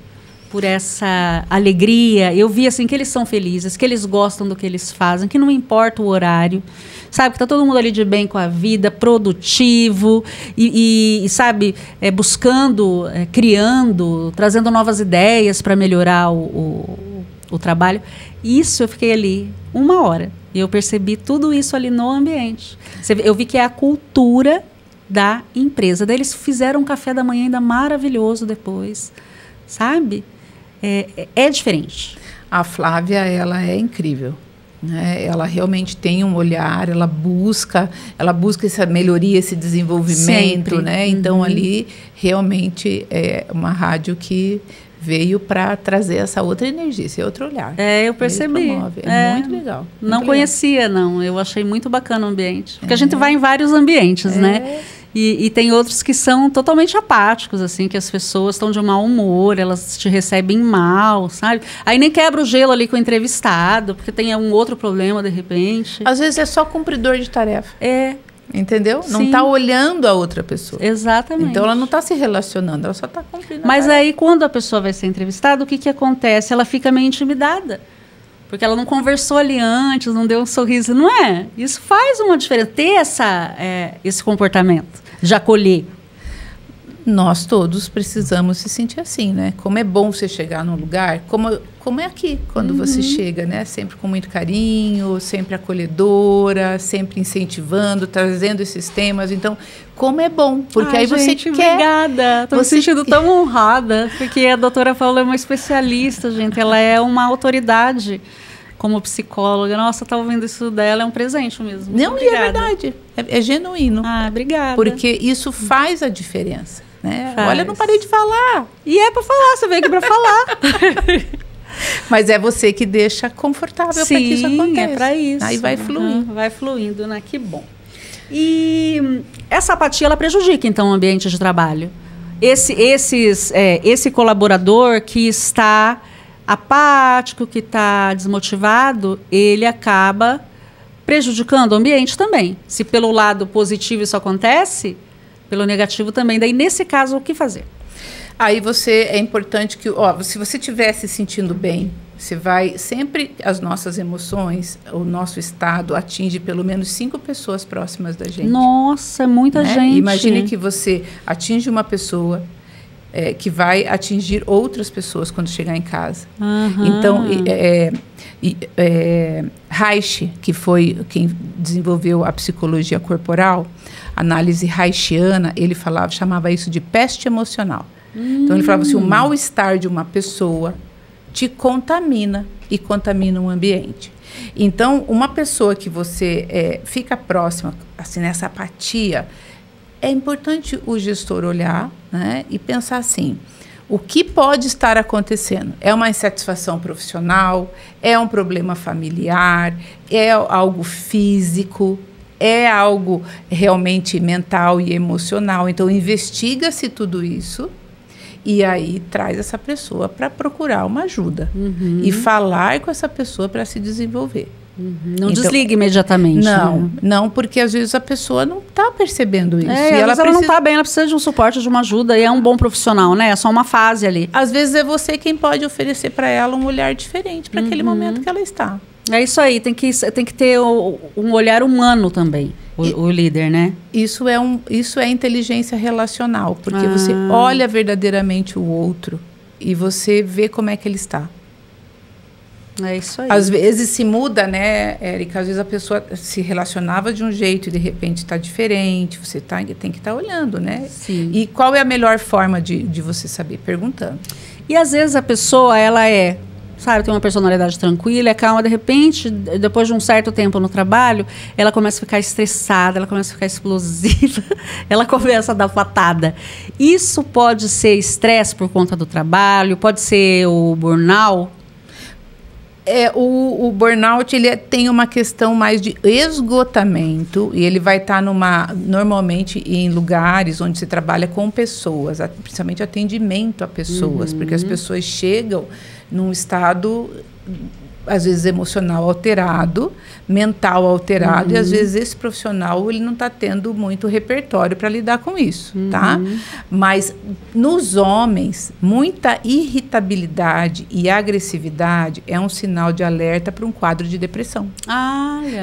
por essa alegria. Eu vi assim que eles são felizes, que eles gostam do que eles fazem, que não importa o horário, sabe, que está todo mundo ali de bem com a vida, produtivo e sabe, buscando, criando, trazendo novas ideias para melhorar o trabalho. Isso eu fiquei ali 1 hora e eu percebi tudo isso ali no ambiente. Eu vi que é a cultura da empresa. Daí eles fizeram um café da manhã ainda maravilhoso depois, sabe? É diferente. A Flávia, ela é incrível, né? Ela realmente tem um olhar, ela busca essa melhoria, esse desenvolvimento, sempre, né? Então, ali, realmente, é uma rádio que veio para trazer essa outra energia, esse outro olhar. Eu percebi. Muito legal. Não conhecia, não. Eu achei muito bacana o ambiente. Porque a gente vai em vários ambientes, né? E tem outros que são totalmente apáticos, assim, que as pessoas estão de mau humor, elas te recebem mal, sabe? Aí nem quebra o gelo ali com o entrevistado, porque tem um outro problema, de repente. Às vezes é só cumpridor de tarefa. Entendeu? Sim. Não está olhando a outra pessoa. Exatamente. Então, ela não está se relacionando, ela só está cumprindo a Mas tarefa. aí, quando a pessoa vai ser entrevistada, o que acontece? Ela fica meio intimidada. Porque ela não conversou ali antes, não deu um sorriso. Não é? Isso faz uma diferença. Ter esse comportamento de acolher. Nós todos precisamos se sentir assim, né? Como é bom você chegar num lugar, como é aqui, quando você chega, né? Sempre com muito carinho, sempre acolhedora, sempre incentivando, trazendo esses temas. Então, como é bom, porque aí você quer... Obrigada, estou me sentindo tão honrada, porque a doutora Paula é uma especialista, gente, ela é uma autoridade como psicóloga. Nossa, tá ouvindo isso dela, é um presente mesmo. Não, e é verdade, é genuíno. Obrigada. Porque isso faz a diferença. Né? Olha, eu não parei de falar. E é para falar, você veio aqui para falar. Mas é você que deixa confortável para que isso aconteça. Sim, é para isso. Aí vai fluindo. Vai fluindo, né? Que bom. E essa apatia, ela prejudica, então, o ambiente de trabalho. Esse colaborador que está apático, que está desmotivado, ele acaba prejudicando o ambiente também. Se pelo lado positivo isso acontece, pelo negativo também. Daí, nesse caso, o que fazer? Aí é importante que, se você estiver se sentindo bem, você vai sempre, as nossas emoções, o nosso estado atinge pelo menos 5 pessoas próximas da gente. Nossa, é muita gente. Imagine que você atinge uma pessoa que vai atingir outras pessoas quando chegar em casa. Então, Reich, que foi quem desenvolveu a psicologia corporal, análise reichiana, ele chamava isso de peste emocional. Então, ele falava assim, o mal-estar de uma pessoa te contamina e contamina um ambiente. Então, uma pessoa que você fica próxima, assim, nessa apatia, é importante o gestor olhar, né, e pensar assim, o que pode estar acontecendo? É uma insatisfação profissional? É um problema familiar? É algo físico? É algo realmente mental e emocional? Então, investiga-se tudo isso e aí traz essa pessoa para procurar uma ajuda e falar com essa pessoa para se desenvolver. Não desligue imediatamente. Não, porque às vezes a pessoa não está percebendo isso. E ela não está bem, ela precisa de um suporte, de uma ajuda, e é um bom profissional, né? É só uma fase ali. Às vezes é você quem pode oferecer para ela um olhar diferente para aquele momento que ela está. É isso aí, tem que ter um olhar humano também, o líder, né? Isso é inteligência relacional, porque você olha verdadeiramente o outro e você vê como é que ele está. É isso aí. Às vezes se muda, né, Érica? Às vezes a pessoa se relacionava de um jeito e de repente está diferente. Você tem que estar olhando, né? Sim. E qual é a melhor forma de você saber? Perguntando. E às vezes a pessoa, ela tem uma personalidade tranquila, é calma, de repente, depois de um certo tempo no trabalho, ela começa a ficar estressada, ela começa a ficar explosiva, ela começa a dar patada. Isso pode ser estresse por conta do trabalho, pode ser o burnout. O burnout ele tem uma questão mais de esgotamento e ele vai estar normalmente em lugares onde se trabalha com pessoas, principalmente atendimento a pessoas, porque as pessoas chegam num estado, às vezes emocional alterado, mental alterado, e às vezes esse profissional ele não está tendo muito repertório para lidar com isso, tá? Mas nos homens, muita irritabilidade e agressividade é um sinal de alerta para um quadro de depressão.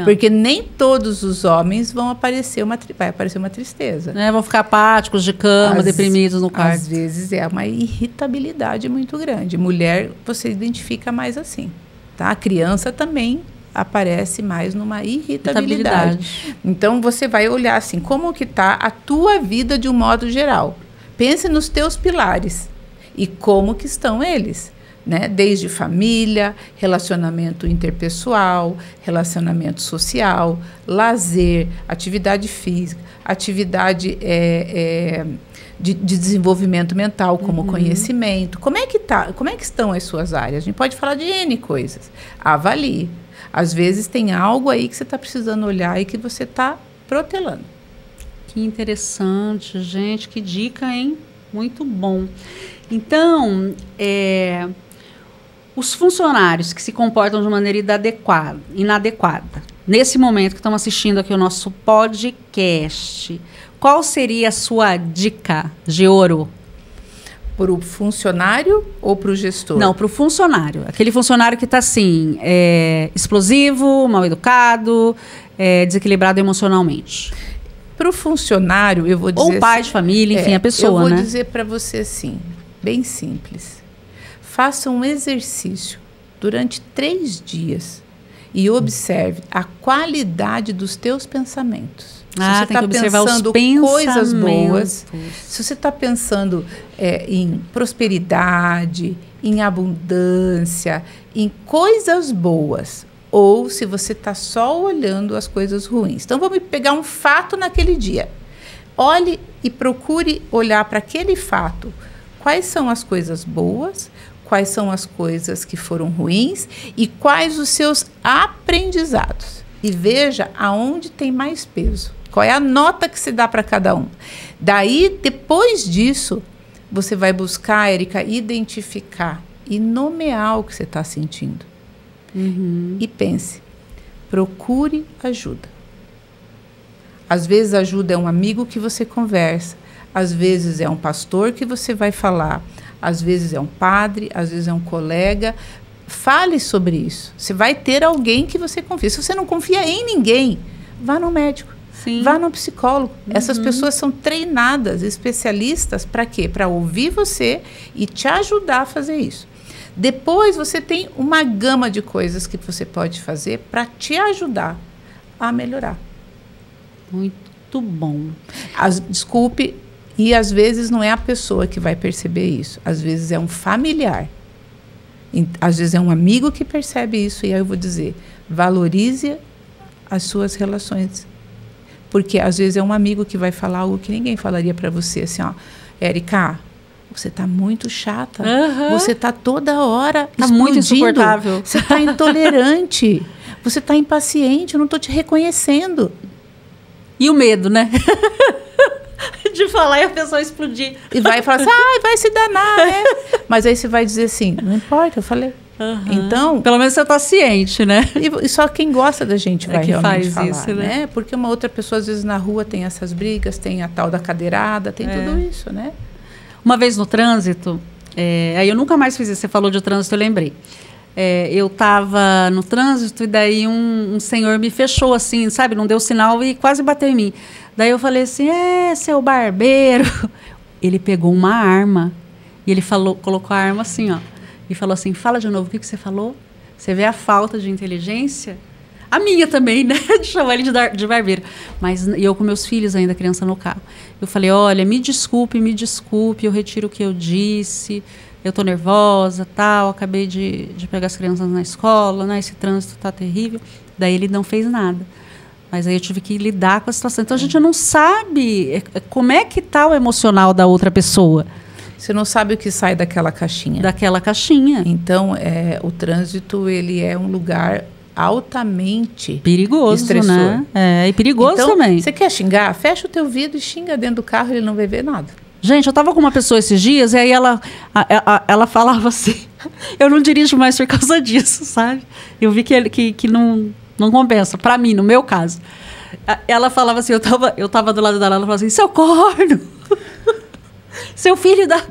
Porque nem todos os homens vai aparecer uma tristeza. Vão ficar apáticos de cama, deprimidos no quarto. Às vezes é uma irritabilidade muito grande. Mulher, você identifica mais assim. Tá? A criança também aparece mais numa irritabilidade. Então, você vai olhar assim, como que está a tua vida de um modo geral. Pense nos teus pilares e como que estão eles. Né? Desde família, relacionamento interpessoal, relacionamento social, lazer, atividade física, atividade de desenvolvimento mental, como conhecimento. Como é que estão as suas áreas? A gente pode falar de N coisas. Avalie. Às vezes tem algo aí que você está precisando olhar e que você está protelando. Que interessante, gente. Que dica, hein? Muito bom. Então, os funcionários que se comportam de maneira inadequada, nesse momento que estão assistindo aqui o nosso podcast, qual seria a sua dica de ouro? Para o funcionário ou para o gestor? Não, para o funcionário. Aquele funcionário que está assim, explosivo, mal educado, desequilibrado emocionalmente. Para o funcionário, eu vou dizer... Ou pai de família, enfim, a pessoa, né? Eu vou dizer para você assim, bem simples. Faça um exercício durante 3 dias e observe a qualidade dos teus pensamentos. Se você está pensando coisas boas, se você está pensando em prosperidade, em abundância, em coisas boas, ou se você está só olhando as coisas ruins. Então, vamos pegar um fato naquele dia. Olhe e procure olhar para aquele fato. Quais são as coisas boas, quais são as coisas que foram ruins e quais os seus aprendizados. E veja aonde tem mais peso. Qual é a nota que se dá para cada um? Daí, depois disso, você vai buscar, Érica, identificar e nomear o que você está sentindo. E pense, procure ajuda. Às vezes, ajuda é um amigo que você conversa, às vezes é um pastor que você vai falar, às vezes é um padre, às vezes é um colega. Fale sobre isso. Você vai ter alguém que você confia. Se você não confia em ninguém, vá no médico. Sim. Vá no psicólogo. Essas pessoas são treinadas, especialistas, para quê? Para ouvir você e te ajudar a fazer isso. Depois, você tem uma gama de coisas que você pode fazer para te ajudar a melhorar. Muito bom. Desculpe, e às vezes não é a pessoa que vai perceber isso. Às vezes é um familiar. Às vezes é um amigo que percebe isso. E aí eu vou dizer, valorize as suas relações. Porque às vezes é um amigo que vai falar algo que ninguém falaria para você. Assim, ó, Érica, você está muito chata. Você está toda hora explodindo. Muito insuportável. Você está intolerante. Você está impaciente. Eu não estou te reconhecendo. E o medo, né? De falar e a pessoa explodir. E vai falar assim, vai se danar, né? Mas aí você vai dizer assim, não importa, eu falei. Então, pelo menos você está ciente, né? E só quem gosta da gente vai realmente falar, isso, né? Porque uma outra pessoa, às vezes, na rua tem essas brigas, tem a tal da cadeirada, tem tudo isso, né? Uma vez no trânsito, aí eu nunca mais fiz isso, você falou de trânsito, eu lembrei. Eu estava no trânsito e daí um senhor me fechou assim, sabe? Não deu sinal e quase bateu em mim. Daí eu falei assim, seu barbeiro. Ele pegou uma arma e ele colocou a arma assim, ó. E falou assim, fala de novo, o que você falou? Você vê a falta de inteligência? A minha também, né? De chamar ele de barbeiro. Mas eu com meus filhos ainda, criança no carro. Eu falei, olha, me desculpe, eu retiro o que eu disse. Eu tô nervosa, tal, acabei de pegar as crianças na escola, né? Esse trânsito tá terrível. Daí ele não fez nada. Mas aí eu tive que lidar com a situação. Então a gente não sabe como é que tá o emocional da outra pessoa. Você não sabe o que sai daquela caixinha. Daquela caixinha. Então, o trânsito, ele é um lugar altamente perigoso, estressor. Né? E perigoso então, também. Você quer xingar? Fecha o teu vidro e xinga dentro do carro, ele não vai ver nada. Gente, eu tava com uma pessoa esses dias e aí ela falava assim, eu não dirijo mais por causa disso, sabe? Eu vi que não compensa, pra mim, no meu caso. Ela falava assim, eu tava do lado dela, ela falava assim, seu corno, seu filho da...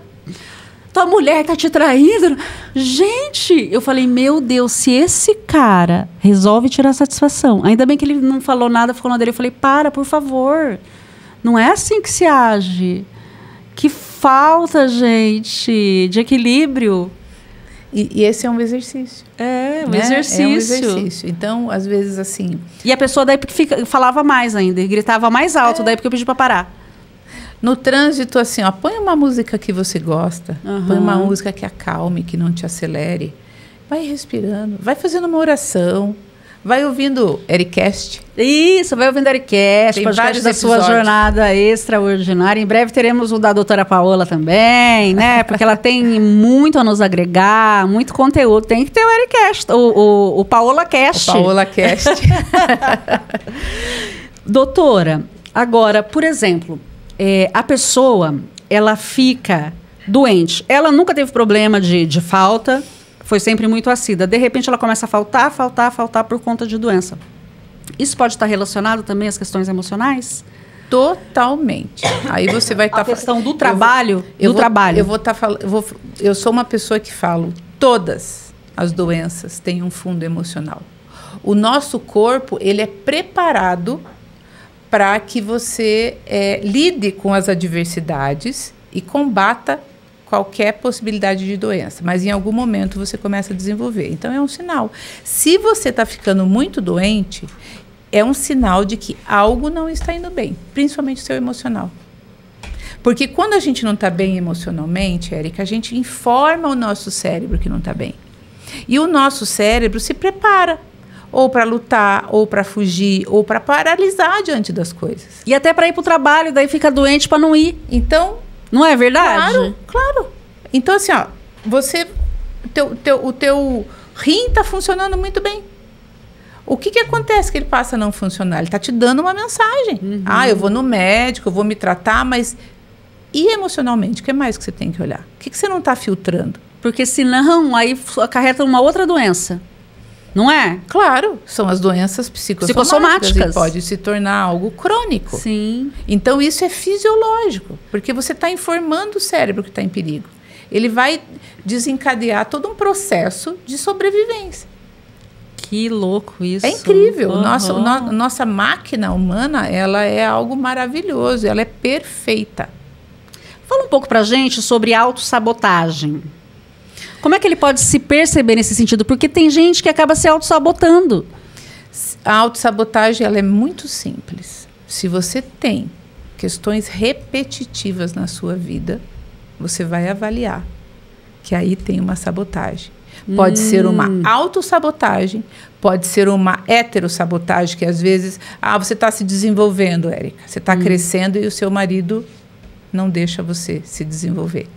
tua mulher tá te traindo. Gente, eu falei, meu Deus, se esse cara resolve tirar satisfação, ainda bem que ele não falou nada, ficou na dele, eu falei, por favor, não é assim que se age. Que falta, gente, de equilíbrio. E esse é um exercício. Um exercício. É um exercício. Então, às vezes, assim... E a pessoa daí falava mais ainda, e gritava mais alto, daí porque eu pedi pra parar. No trânsito, assim, ó, põe uma música que você gosta, põe uma música que acalme, que não te acelere. Vai respirando, vai fazendo uma oração, vai ouvindo Ericast. Isso, vai ouvindo Ericast, podcast da sua jornada extraordinária. Em breve teremos o da doutora Paola também, né? Porque ela tem muito a nos agregar, muito conteúdo. Tem que ter o Ericast, o Paola Cast. O Paola Cast. Doutora, agora, por exemplo... a pessoa, ela fica doente. Ela nunca teve problema de falta, foi sempre muito assídua. De repente, ela começa a faltar por conta de doença. Isso pode estar relacionado também às questões emocionais? Totalmente. Aí você vai estar... A questão do trabalho, trabalho. Eu sou uma pessoa que falo, todas as doenças têm um fundo emocional. O nosso corpo, ele é preparado para que você lide com as adversidades e combata qualquer possibilidade de doença. Mas em algum momento você começa a desenvolver. Então é um sinal. Se você está ficando muito doente, é um sinal de que algo não está indo bem, principalmente o seu emocional. Porque quando a gente não está bem emocionalmente, Érica, a gente informa o nosso cérebro que não está bem. E o nosso cérebro se prepara ou para lutar, ou para fugir, ou para paralisar diante das coisas. E até para ir para o trabalho, daí fica doente para não ir. Então... Não é verdade? Claro. Então, assim, ó, o teu rim está funcionando muito bem. O que acontece que ele passa a não funcionar? Ele está te dando uma mensagem. Eu vou no médico, eu vou me tratar, mas... E emocionalmente, o que mais que você tem que olhar? O que você não está filtrando? Porque senão, aí acarreta uma outra doença. Não é? Claro, são as doenças psicossomáticas. E pode se tornar algo crônico. Sim. Então, isso é fisiológico, porque você está informando o cérebro que está em perigo. Ele vai desencadear todo um processo de sobrevivência. Que louco isso. É incrível. Nossa máquina humana, ela é algo maravilhoso, ela é perfeita. Fala um pouco pra gente sobre autossabotagem. Como é que ele pode se perceber nesse sentido? Porque tem gente que acaba se autossabotando. A autossabotagem, ela é muito simples. Se você tem questões repetitivas na sua vida, você vai avaliar que aí tem uma sabotagem. Pode ser uma autossabotagem, pode ser uma heterossabotagem, que às vezes... você está se desenvolvendo, Érica. Você está crescendo e o seu marido não deixa você se desenvolver.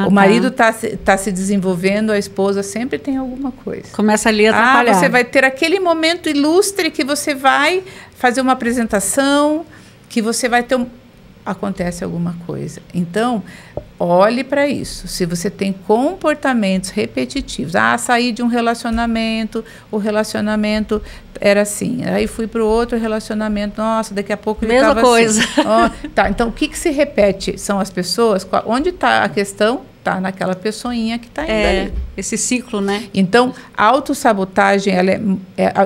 O marido tá se desenvolvendo, a esposa sempre tem alguma coisa. Começa ali a atrapalhar. Você vai ter aquele momento ilustre que você vai fazer uma apresentação, que você vai ter acontece alguma coisa. Então, olhe para isso. Se você tem comportamentos repetitivos, saí de um relacionamento, o relacionamento era assim, aí fui para o outro relacionamento, nossa, daqui a pouco ele estava assim. Mesma coisa. Então, o que se repete? São as pessoas? Onde está a questão? Está naquela pessoinha que está indo ali. Esse ciclo, né? Então, a autossabotagem,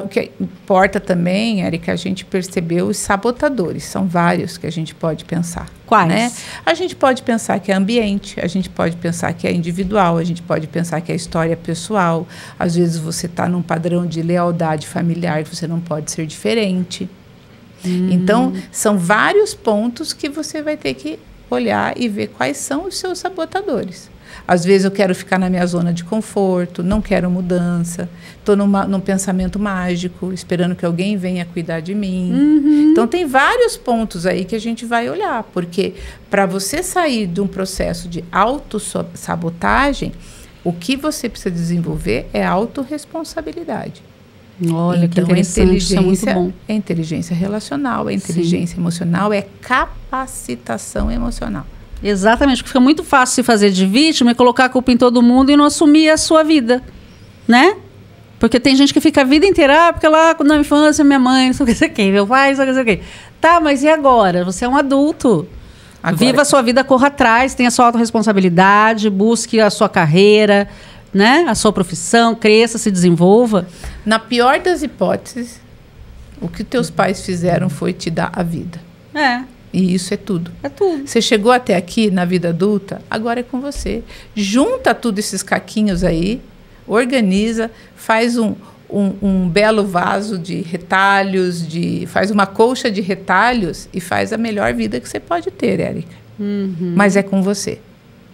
o que importa também, Érica, a gente percebeu os sabotadores. São vários que a gente pode pensar. Quais? Né? A gente pode pensar que é ambiente, a gente pode pensar que é individual, a gente pode pensar que é história pessoal. Às vezes você está num padrão de lealdade familiar que você não pode ser diferente. Então, são vários pontos que você vai ter que olhar e ver quais são os seus sabotadores. Às vezes eu quero ficar na minha zona de conforto, não quero mudança, estou num pensamento mágico, esperando que alguém venha cuidar de mim. Então tem vários pontos aí que a gente vai olhar, porque para você sair de um processo de autossabotagem, o que você precisa desenvolver é autorresponsabilidade. Olha, então, que interessante, isso é muito bom. É inteligência relacional, é inteligência emocional, é capacitação emocional. Exatamente, porque fica muito fácil se fazer de vítima e colocar a culpa em todo mundo e não assumir a sua vida, né? Porque tem gente que fica a vida inteira, porque lá na infância minha mãe, não sei o que, meu pai, não sei o que. Tá, mas e agora? Você é um adulto. Agora, viva a sua vida, corra atrás, tenha a sua autorresponsabilidade, busque a sua carreira, né? A sua profissão, cresça, se desenvolva. Na pior das hipóteses, o que teus pais fizeram foi te dar a vida. É. E isso é tudo. É tudo. Você chegou até aqui na vida adulta, agora é com você. Junta tudo esses caquinhos aí, organiza, faz um belo vaso de retalhos, faz uma colcha de retalhos e faz a melhor vida que você pode ter, Érica. Mas é com você.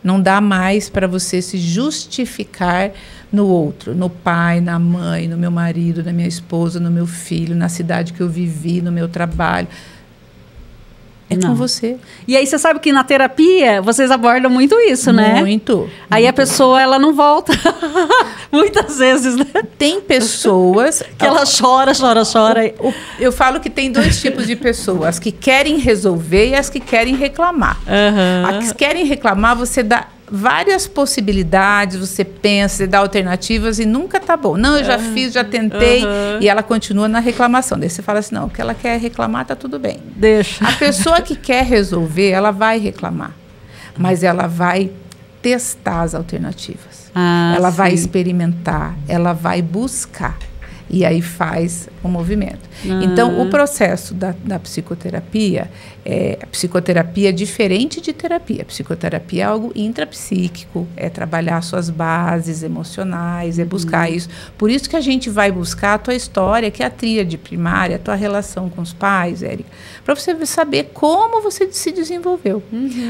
Não dá mais para você se justificar no outro, no pai, na mãe, no meu marido, na minha esposa, no meu filho, na cidade que eu vivi, no meu trabalho. É com você. E aí você sabe que na terapia vocês abordam muito isso, né? Muito. Aí a pessoa, ela não volta. Muitas vezes, né? Tem pessoas... que ela chora. Eu falo que tem dois tipos de pessoas. As que querem resolver e as que querem reclamar. As que querem reclamar, você dá várias possibilidades, você pensa, você dá alternativas e nunca tá bom. Não, eu já fiz, já tentei, e ela continua na reclamação. Daí você fala assim, não, o que ela quer reclamar tá tudo bem. Deixa. A pessoa que quer resolver, ela vai reclamar, mas ela vai testar as alternativas. Ela vai experimentar, ela vai buscar. E aí faz o movimento. Então, o processo da psicoterapia, a psicoterapia é diferente de terapia. A psicoterapia é algo intrapsíquico, é trabalhar suas bases emocionais, é buscar isso. Por isso que a gente vai buscar a tua história, que é a tríade primária, a tua relação com os pais, Érica, para você saber como você se desenvolveu.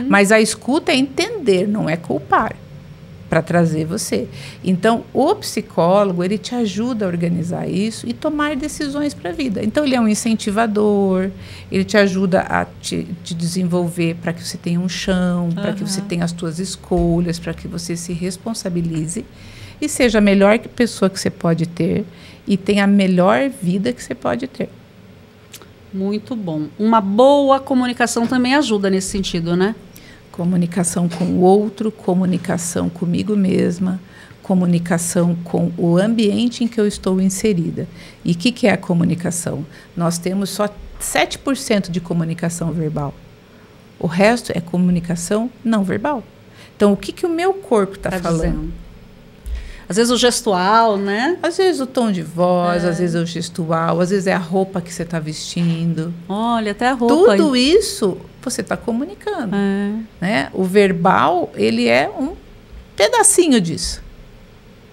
Mas a escuta é entender, não é culpar, para trazer você. Então, o psicólogo, ele te ajuda a organizar isso e tomar decisões para a vida. Então, ele é um incentivador, ele te ajuda a te desenvolver para que você tenha um chão, para que você tenha as tuas escolhas, para que você se responsabilize e seja a melhor pessoa que você pode ter e tenha a melhor vida que você pode ter. Muito bom. Uma boa comunicação também ajuda nesse sentido, né? Comunicação com o outro, comunicação comigo mesma, comunicação com o ambiente em que eu estou inserida. E o que é a comunicação? Nós temos só 7% de comunicação verbal. O resto é comunicação não verbal. Então, o que o meu corpo está falando? Dizendo. Às vezes o gestual, né? Às vezes o tom de voz, às vezes é o gestual, às vezes é a roupa que você está vestindo. Olha, até a roupa. Tudo isso você está comunicando. Né? O verbal, ele é um pedacinho disso.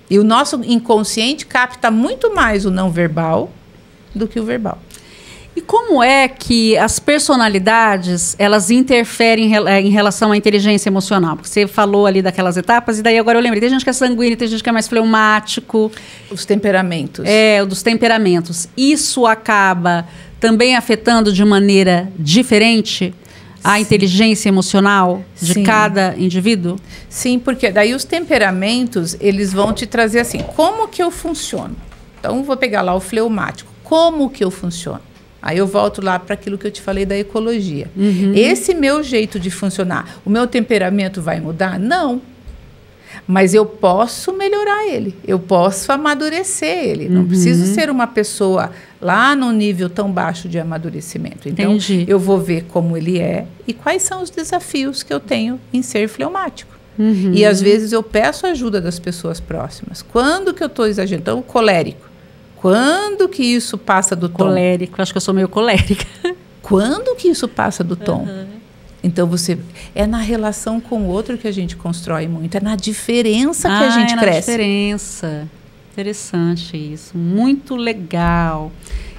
E o nosso inconsciente capta muito mais o não verbal do que o verbal. E como é que as personalidades, elas interferem em relação à inteligência emocional? Porque você falou ali daquelas etapas, e daí agora eu lembrei. Tem gente que é sanguíneo, tem gente que é mais fleumático. Os temperamentos. Dos temperamentos. Isso acaba também afetando de maneira diferente a inteligência emocional de cada indivíduo? Sim, porque daí os temperamentos, eles vão te trazer assim, como que eu funciono? Então, vou pegar lá o fleumático. Como que eu funciono? Aí eu volto lá para aquilo que eu te falei da ecologia. Esse meu jeito de funcionar, o meu temperamento vai mudar? Não. Mas eu posso melhorar ele, eu posso amadurecer ele. Não preciso ser uma pessoa lá num nível tão baixo de amadurecimento. Então, eu vou ver como ele é e quais são os desafios que eu tenho em ser fleumático. E às vezes eu peço ajuda das pessoas próximas. Quando que eu estou exagerando? Então, o colérico. Quando que isso passa do tom? Colérico, acho que eu sou meio colérica. Quando que isso passa do tom? Então, é na relação com o outro que a gente constrói muito, é na diferença que a gente cresce. Na diferença. Interessante isso, muito legal.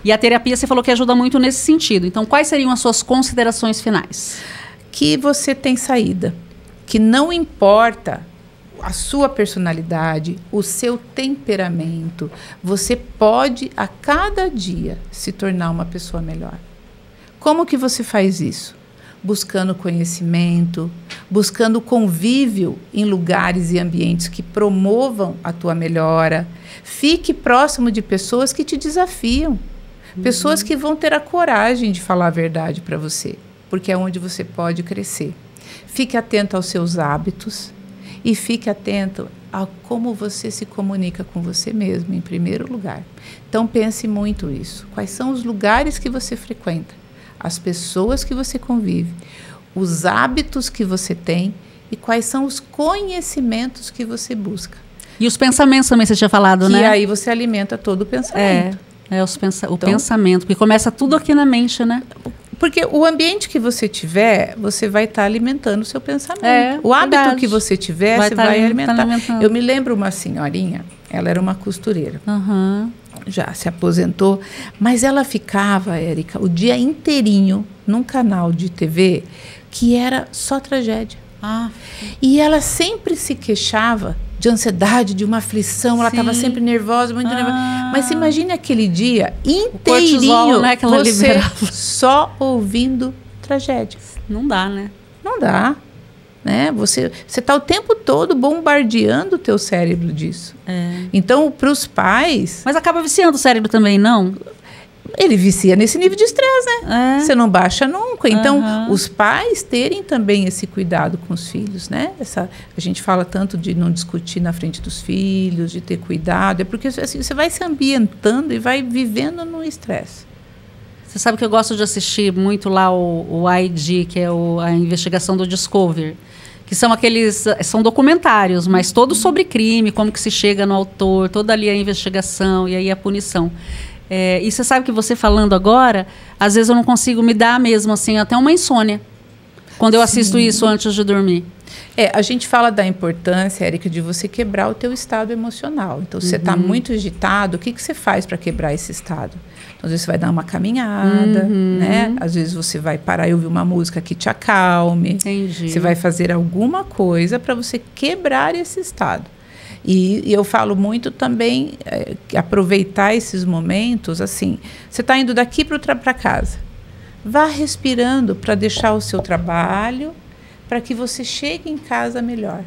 E a terapia, você falou que ajuda muito nesse sentido. Então, quais seriam as suas considerações finais? Que você tem saída, que não importa a sua personalidade, o seu temperamento, você pode a cada dia se tornar uma pessoa melhor. Como que você faz isso? Buscando conhecimento, buscando convívio em lugares e ambientes que promovam a tua melhora. Fique próximo de pessoas que te desafiam, pessoas que vão ter a coragem de falar a verdade para você, porque é onde você pode crescer. Fique atento aos seus hábitos e fique atento a como você se comunica com você mesmo, em primeiro lugar. Então, pense muito isso. Quais são os lugares que você frequenta? As pessoas que você convive, os hábitos que você tem e quais são os conhecimentos que você busca. E os pensamentos também, você tinha falado, né? E aí você alimenta todo o pensamento. O pensamento, porque começa tudo aqui na mente, né? Porque o ambiente que você tiver, você vai estar alimentando o seu pensamento. O hábito verdade. Que você tiver, você vai alimentar. Eu me lembro uma senhorinha, ela era uma costureira. Já se aposentou, mas ela ficava, Érica, o dia inteirinho num canal de TV que era só tragédia. E ela sempre se queixava de ansiedade, de uma aflição, ela estava sempre nervosa, muito nervosa. Mas imagine aquele dia inteirinho, cortisol, né, que ela você liberava. Só ouvindo tragédias. Não dá, né? Não dá. Né? Você está o tempo todo bombardeando o teu cérebro disso. Então, para os pais... Mas acaba viciando o cérebro também, não? Ele vicia nesse nível de estresse, né? Você não baixa nunca. Então, os pais terem também esse cuidado com os filhos, né? A gente fala tanto de não discutir na frente dos filhos, de ter cuidado. É porque assim, você vai se ambientando e vai vivendo no estresse. Você sabe que eu gosto de assistir muito lá o ID, que é a investigação do Discovery, que são documentários, mas todos sobre crime, como que se chega no autor, toda ali a investigação e aí a punição. E você sabe que você falando agora, às vezes eu não consigo me dar mesmo, assim, até uma insônia, quando eu assisto isso antes de dormir. A gente fala da importância, Érica, de você quebrar o teu estado emocional. Então, se você está muito agitado, o que você faz para quebrar esse estado? Então, às vezes você vai dar uma caminhada, né? Às vezes você vai parar e ouvir uma música que te acalme. Entendi. Você vai fazer alguma coisa para você quebrar esse estado. E eu falo muito também, aproveitar esses momentos, assim, você está indo daqui para casa. Vá respirando para deixar o seu trabalho, para que você chegue em casa melhor.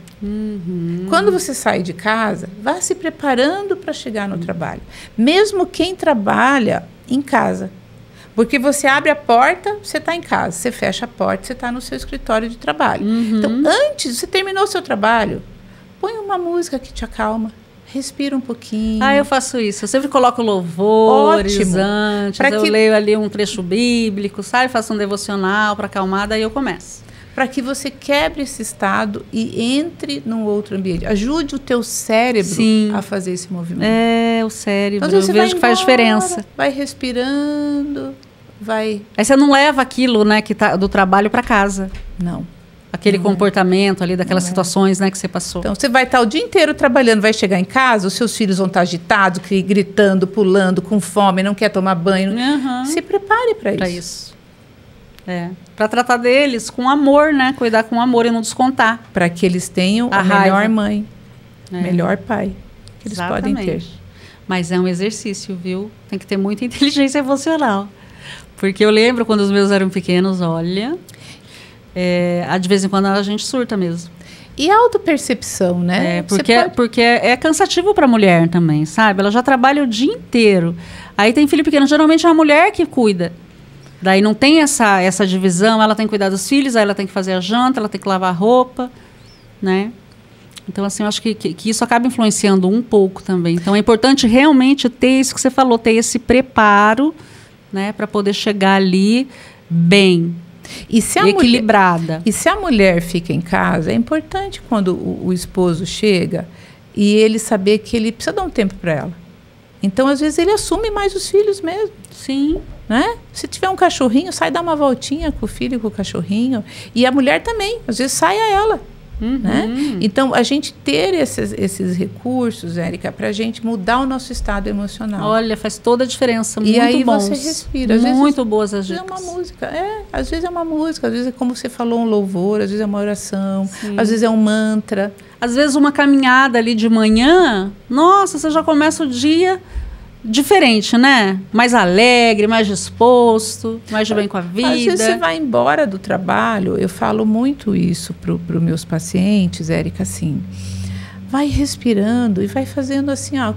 Quando você sai de casa, vá se preparando para chegar no trabalho. Mesmo quem trabalha em casa. Porque você abre a porta, você está em casa. Você fecha a porta, você está no seu escritório de trabalho. Então, antes, você terminou o seu trabalho, põe uma música que te acalma. Respira um pouquinho. Eu faço isso. Eu sempre coloco louvores antes. Eu leio ali um trecho bíblico, sabe? Faço um devocional para acalmar, daí eu começo. Para que você quebre esse estado e entre num outro ambiente. Ajude o teu cérebro a fazer esse movimento. O cérebro. Então, eu vejo que faz diferença. Vai respirando, vai... Aí você não leva aquilo, né, que tá do trabalho para casa. Não. Aquele comportamento ali, daquelas situações, né, que você passou. Então, você vai estar o dia inteiro trabalhando, vai chegar em casa, os seus filhos vão estar agitados, gritando, pulando, com fome, não quer tomar banho. Se prepare para isso. Para tratar deles com amor, né? Cuidar com amor e não descontar. Para que eles tenham a melhor mãe, melhor pai que eles podem ter. Mas é um exercício, viu? Tem que ter muita inteligência emocional. Porque eu lembro quando os meus eram pequenos, olha... de vez em quando a gente surta mesmo. E a autopercepção, né? Porque é cansativo para a mulher também, sabe? Ela já trabalha o dia inteiro. Aí tem filho pequeno, geralmente é a mulher que cuida. Daí não tem essa divisão, ela tem que cuidar dos filhos, aí ela tem que fazer a janta, ela tem que lavar a roupa, né? Então, assim, eu acho que isso acaba influenciando um pouco também. Então, é importante realmente ter isso que você falou, ter esse preparo, né? Para poder chegar ali bem. E equilibrada. E se a mulher fica em casa, é importante quando o esposo chega e ele saber que ele precisa dar um tempo para ela. Então, às vezes, ele assume mais os filhos mesmo. Sim. Né? Se tiver um cachorrinho, sai dar uma voltinha com o filho e com o cachorrinho. E a mulher também, às vezes, sai a ela. Né? Então, a gente ter esses recursos, Érica, para a gente mudar o nosso estado emocional. Olha, faz toda a diferença. E muito aí bons. você respira. Às muito vezes, boas as às vezes dicas. é uma música. Às vezes é uma música, às vezes é como você falou, um louvor, às vezes é uma oração, às vezes é um mantra. Às vezes uma caminhada ali de manhã, nossa, você já começa o dia diferente, né? Mais alegre, mais disposto, mais de bem com a vida. Às vezes você vai embora do trabalho, eu falo muito isso para os meus pacientes, Érica, assim, vai respirando e vai fazendo assim, ó,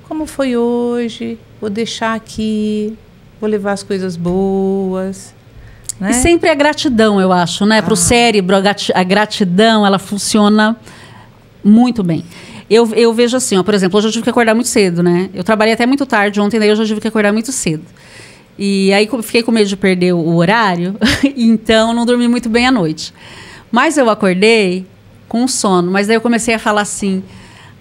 como foi hoje, vou deixar aqui, vou levar as coisas boas. Né? E sempre a gratidão, eu acho, né? Para o cérebro, a gratidão, ela funciona muito bem. Eu vejo assim, ó, por exemplo, hoje eu tive que acordar muito cedo, né? Eu trabalhei até muito tarde ontem, daí eu já tive que acordar muito cedo. E aí fiquei com medo de perder o horário, então não dormi muito bem à noite. Mas eu acordei com sono, mas daí eu comecei a falar assim,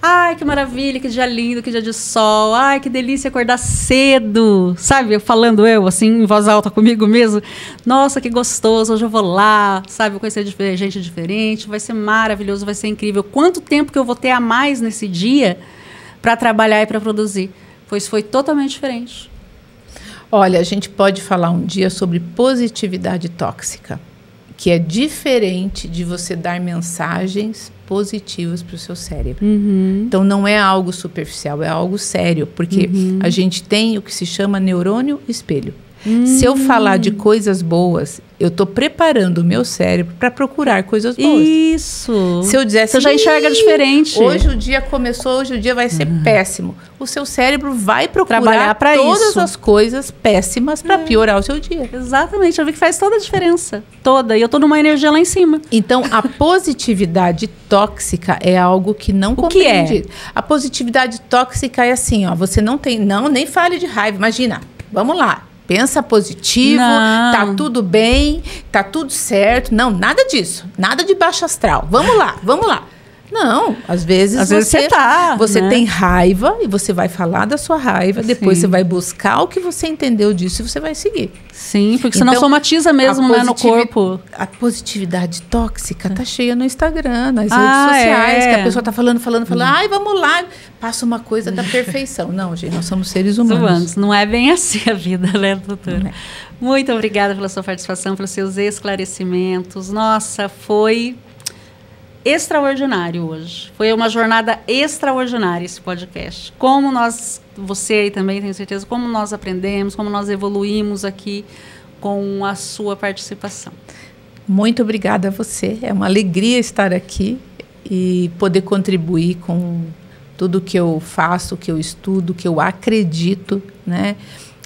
ai, que maravilha, que dia lindo, que dia de sol, ai, que delícia acordar cedo, sabe? Falando eu, assim, em voz alta comigo mesmo, nossa, que gostoso, hoje eu vou lá, sabe? Vou conhecer gente diferente, vai ser maravilhoso, vai ser incrível. Quanto tempo que eu vou ter a mais nesse dia para trabalhar e para produzir? Pois foi totalmente diferente. Olha, a gente pode falar um dia sobre positividade tóxica, que é diferente de você dar mensagens positivas para o seu cérebro. Então, não é algo superficial, é algo sério, porque a gente tem o que se chama neurônio espelho. Se eu falar de coisas boas, eu estou preparando o meu cérebro para procurar coisas boas. Isso. Se eu dissesse, você já enxerga diferente. Hoje o dia começou, hoje o dia vai ser péssimo. O seu cérebro vai procurar todas isso. as coisas péssimas para piorar o seu dia. Exatamente, eu vi que faz toda a diferença. Toda. E eu estou numa energia lá em cima. Então, a positividade tóxica é algo que não compreende. O que é? A positividade tóxica é assim, ó, você não tem, nem fale de raiva. Imagina, vamos lá. Pensa positivo, tá tudo bem, tá tudo certo. Não, nada disso. Nada de baixo astral. Vamos lá, vamos lá. Não, às vezes você né? tem raiva e você vai falar da sua raiva, depois você vai buscar o que você entendeu disso e você vai seguir. Sim, porque senão somatiza mesmo, né, no corpo. A positividade tóxica tá cheia no Instagram, nas redes sociais, que a pessoa tá falando, ai, vamos lá, passa uma coisa da perfeição. Não, gente, nós somos seres humanos. Não é bem assim a vida, né, doutora? Muito obrigada pela sua participação, pelos seus esclarecimentos. Nossa, foi extraordinário hoje. Foi uma jornada extraordinária esse podcast. Como você aí também, tenho certeza, como nós aprendemos, como nós evoluímos aqui com a sua participação. Muito obrigada a você. É uma alegria estar aqui e poder contribuir com tudo que eu faço, que eu estudo, que eu acredito, né?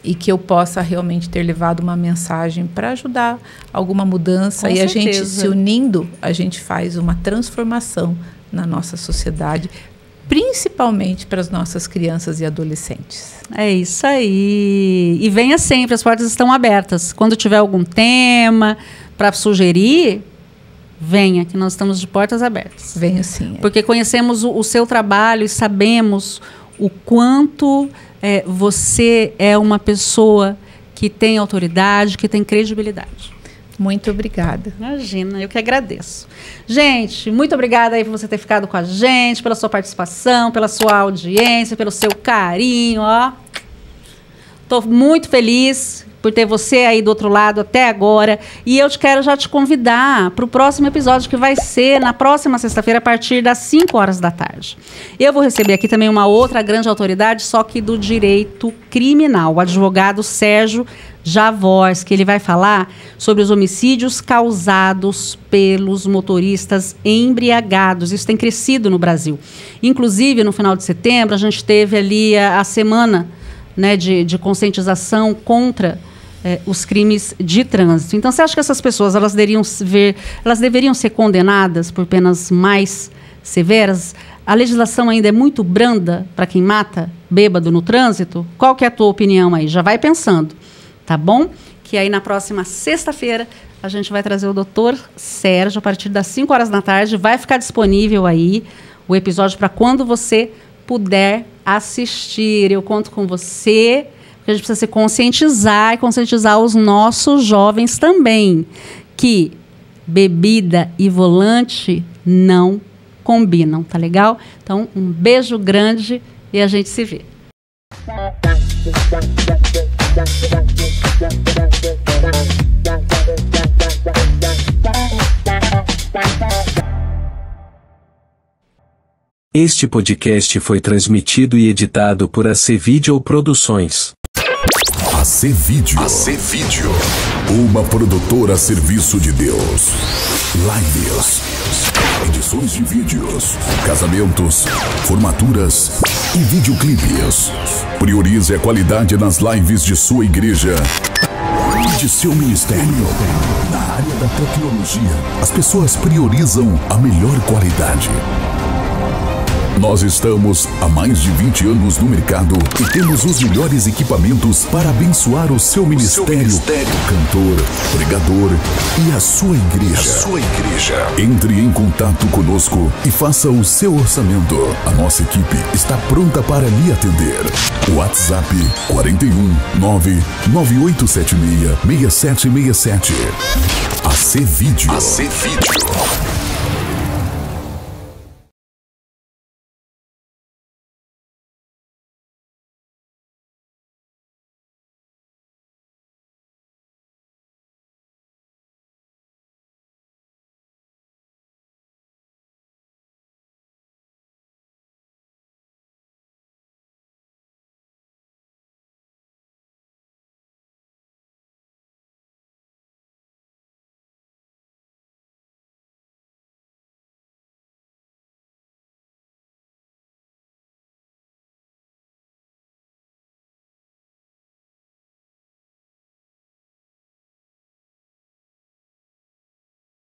E que eu possa realmente ter levado uma mensagem para ajudar alguma mudança. Com e certeza. A gente se unindo, a gente faz uma transformação na nossa sociedade, principalmente para as nossas crianças e adolescentes. É isso aí. E venha sempre, as portas estão abertas. Quando tiver algum tema para sugerir, venha, que nós estamos de portas abertas. Venha sim. Porque conhecemos o seu trabalho e sabemos o quanto você é uma pessoa que tem autoridade, que tem credibilidade. Muito obrigada. Imagina, eu que agradeço. Gente, muito obrigada aí por você ter ficado com a gente, pela sua participação, pela sua audiência, pelo seu carinho, ó. Estou muito feliz por ter você aí do outro lado até agora. E eu quero já te convidar para o próximo episódio, que vai ser na próxima sexta-feira, a partir das 5 horas da tarde. Eu vou receber aqui também uma outra grande autoridade, só que do direito criminal, o advogado Sérgio Javors, que ele vai falar sobre os homicídios causados pelos motoristas embriagados. Isso tem crescido no Brasil. Inclusive, no final de setembro, a gente teve ali a semana, né, de conscientização contra os crimes de trânsito. Então, você acha que essas pessoas elas deveriam ser condenadas por penas mais severas? A legislação ainda é muito branda para quem mata bêbado no trânsito? Qual que é a tua opinião aí? Já vai pensando, tá bom? Que aí na próxima sexta-feira a gente vai trazer o doutor Sérgio a partir das 5 horas da tarde. Vai ficar disponível aí o episódio para quando você puder assistir. Eu conto com você, porque a gente precisa se conscientizar e conscientizar os nossos jovens também, que bebida e volante não combinam, tá legal? Então, um beijo grande e a gente se vê. Este podcast foi transmitido e editado por AC Video Produções. AC Video. Uma produtora a serviço de Deus. Lives, edições de vídeos, casamentos, formaturas e videoclipes. Priorize a qualidade nas lives de sua igreja e de seu ministério. Na área da tecnologia, as pessoas priorizam a melhor qualidade. Nós estamos há mais de 20 anos no mercado e temos os melhores equipamentos para abençoar o seu ministério, cantor, pregador e a sua igreja. Entre em contato conosco e faça o seu orçamento. A nossa equipe está pronta para lhe atender. WhatsApp 41 99876 6767. AC Video.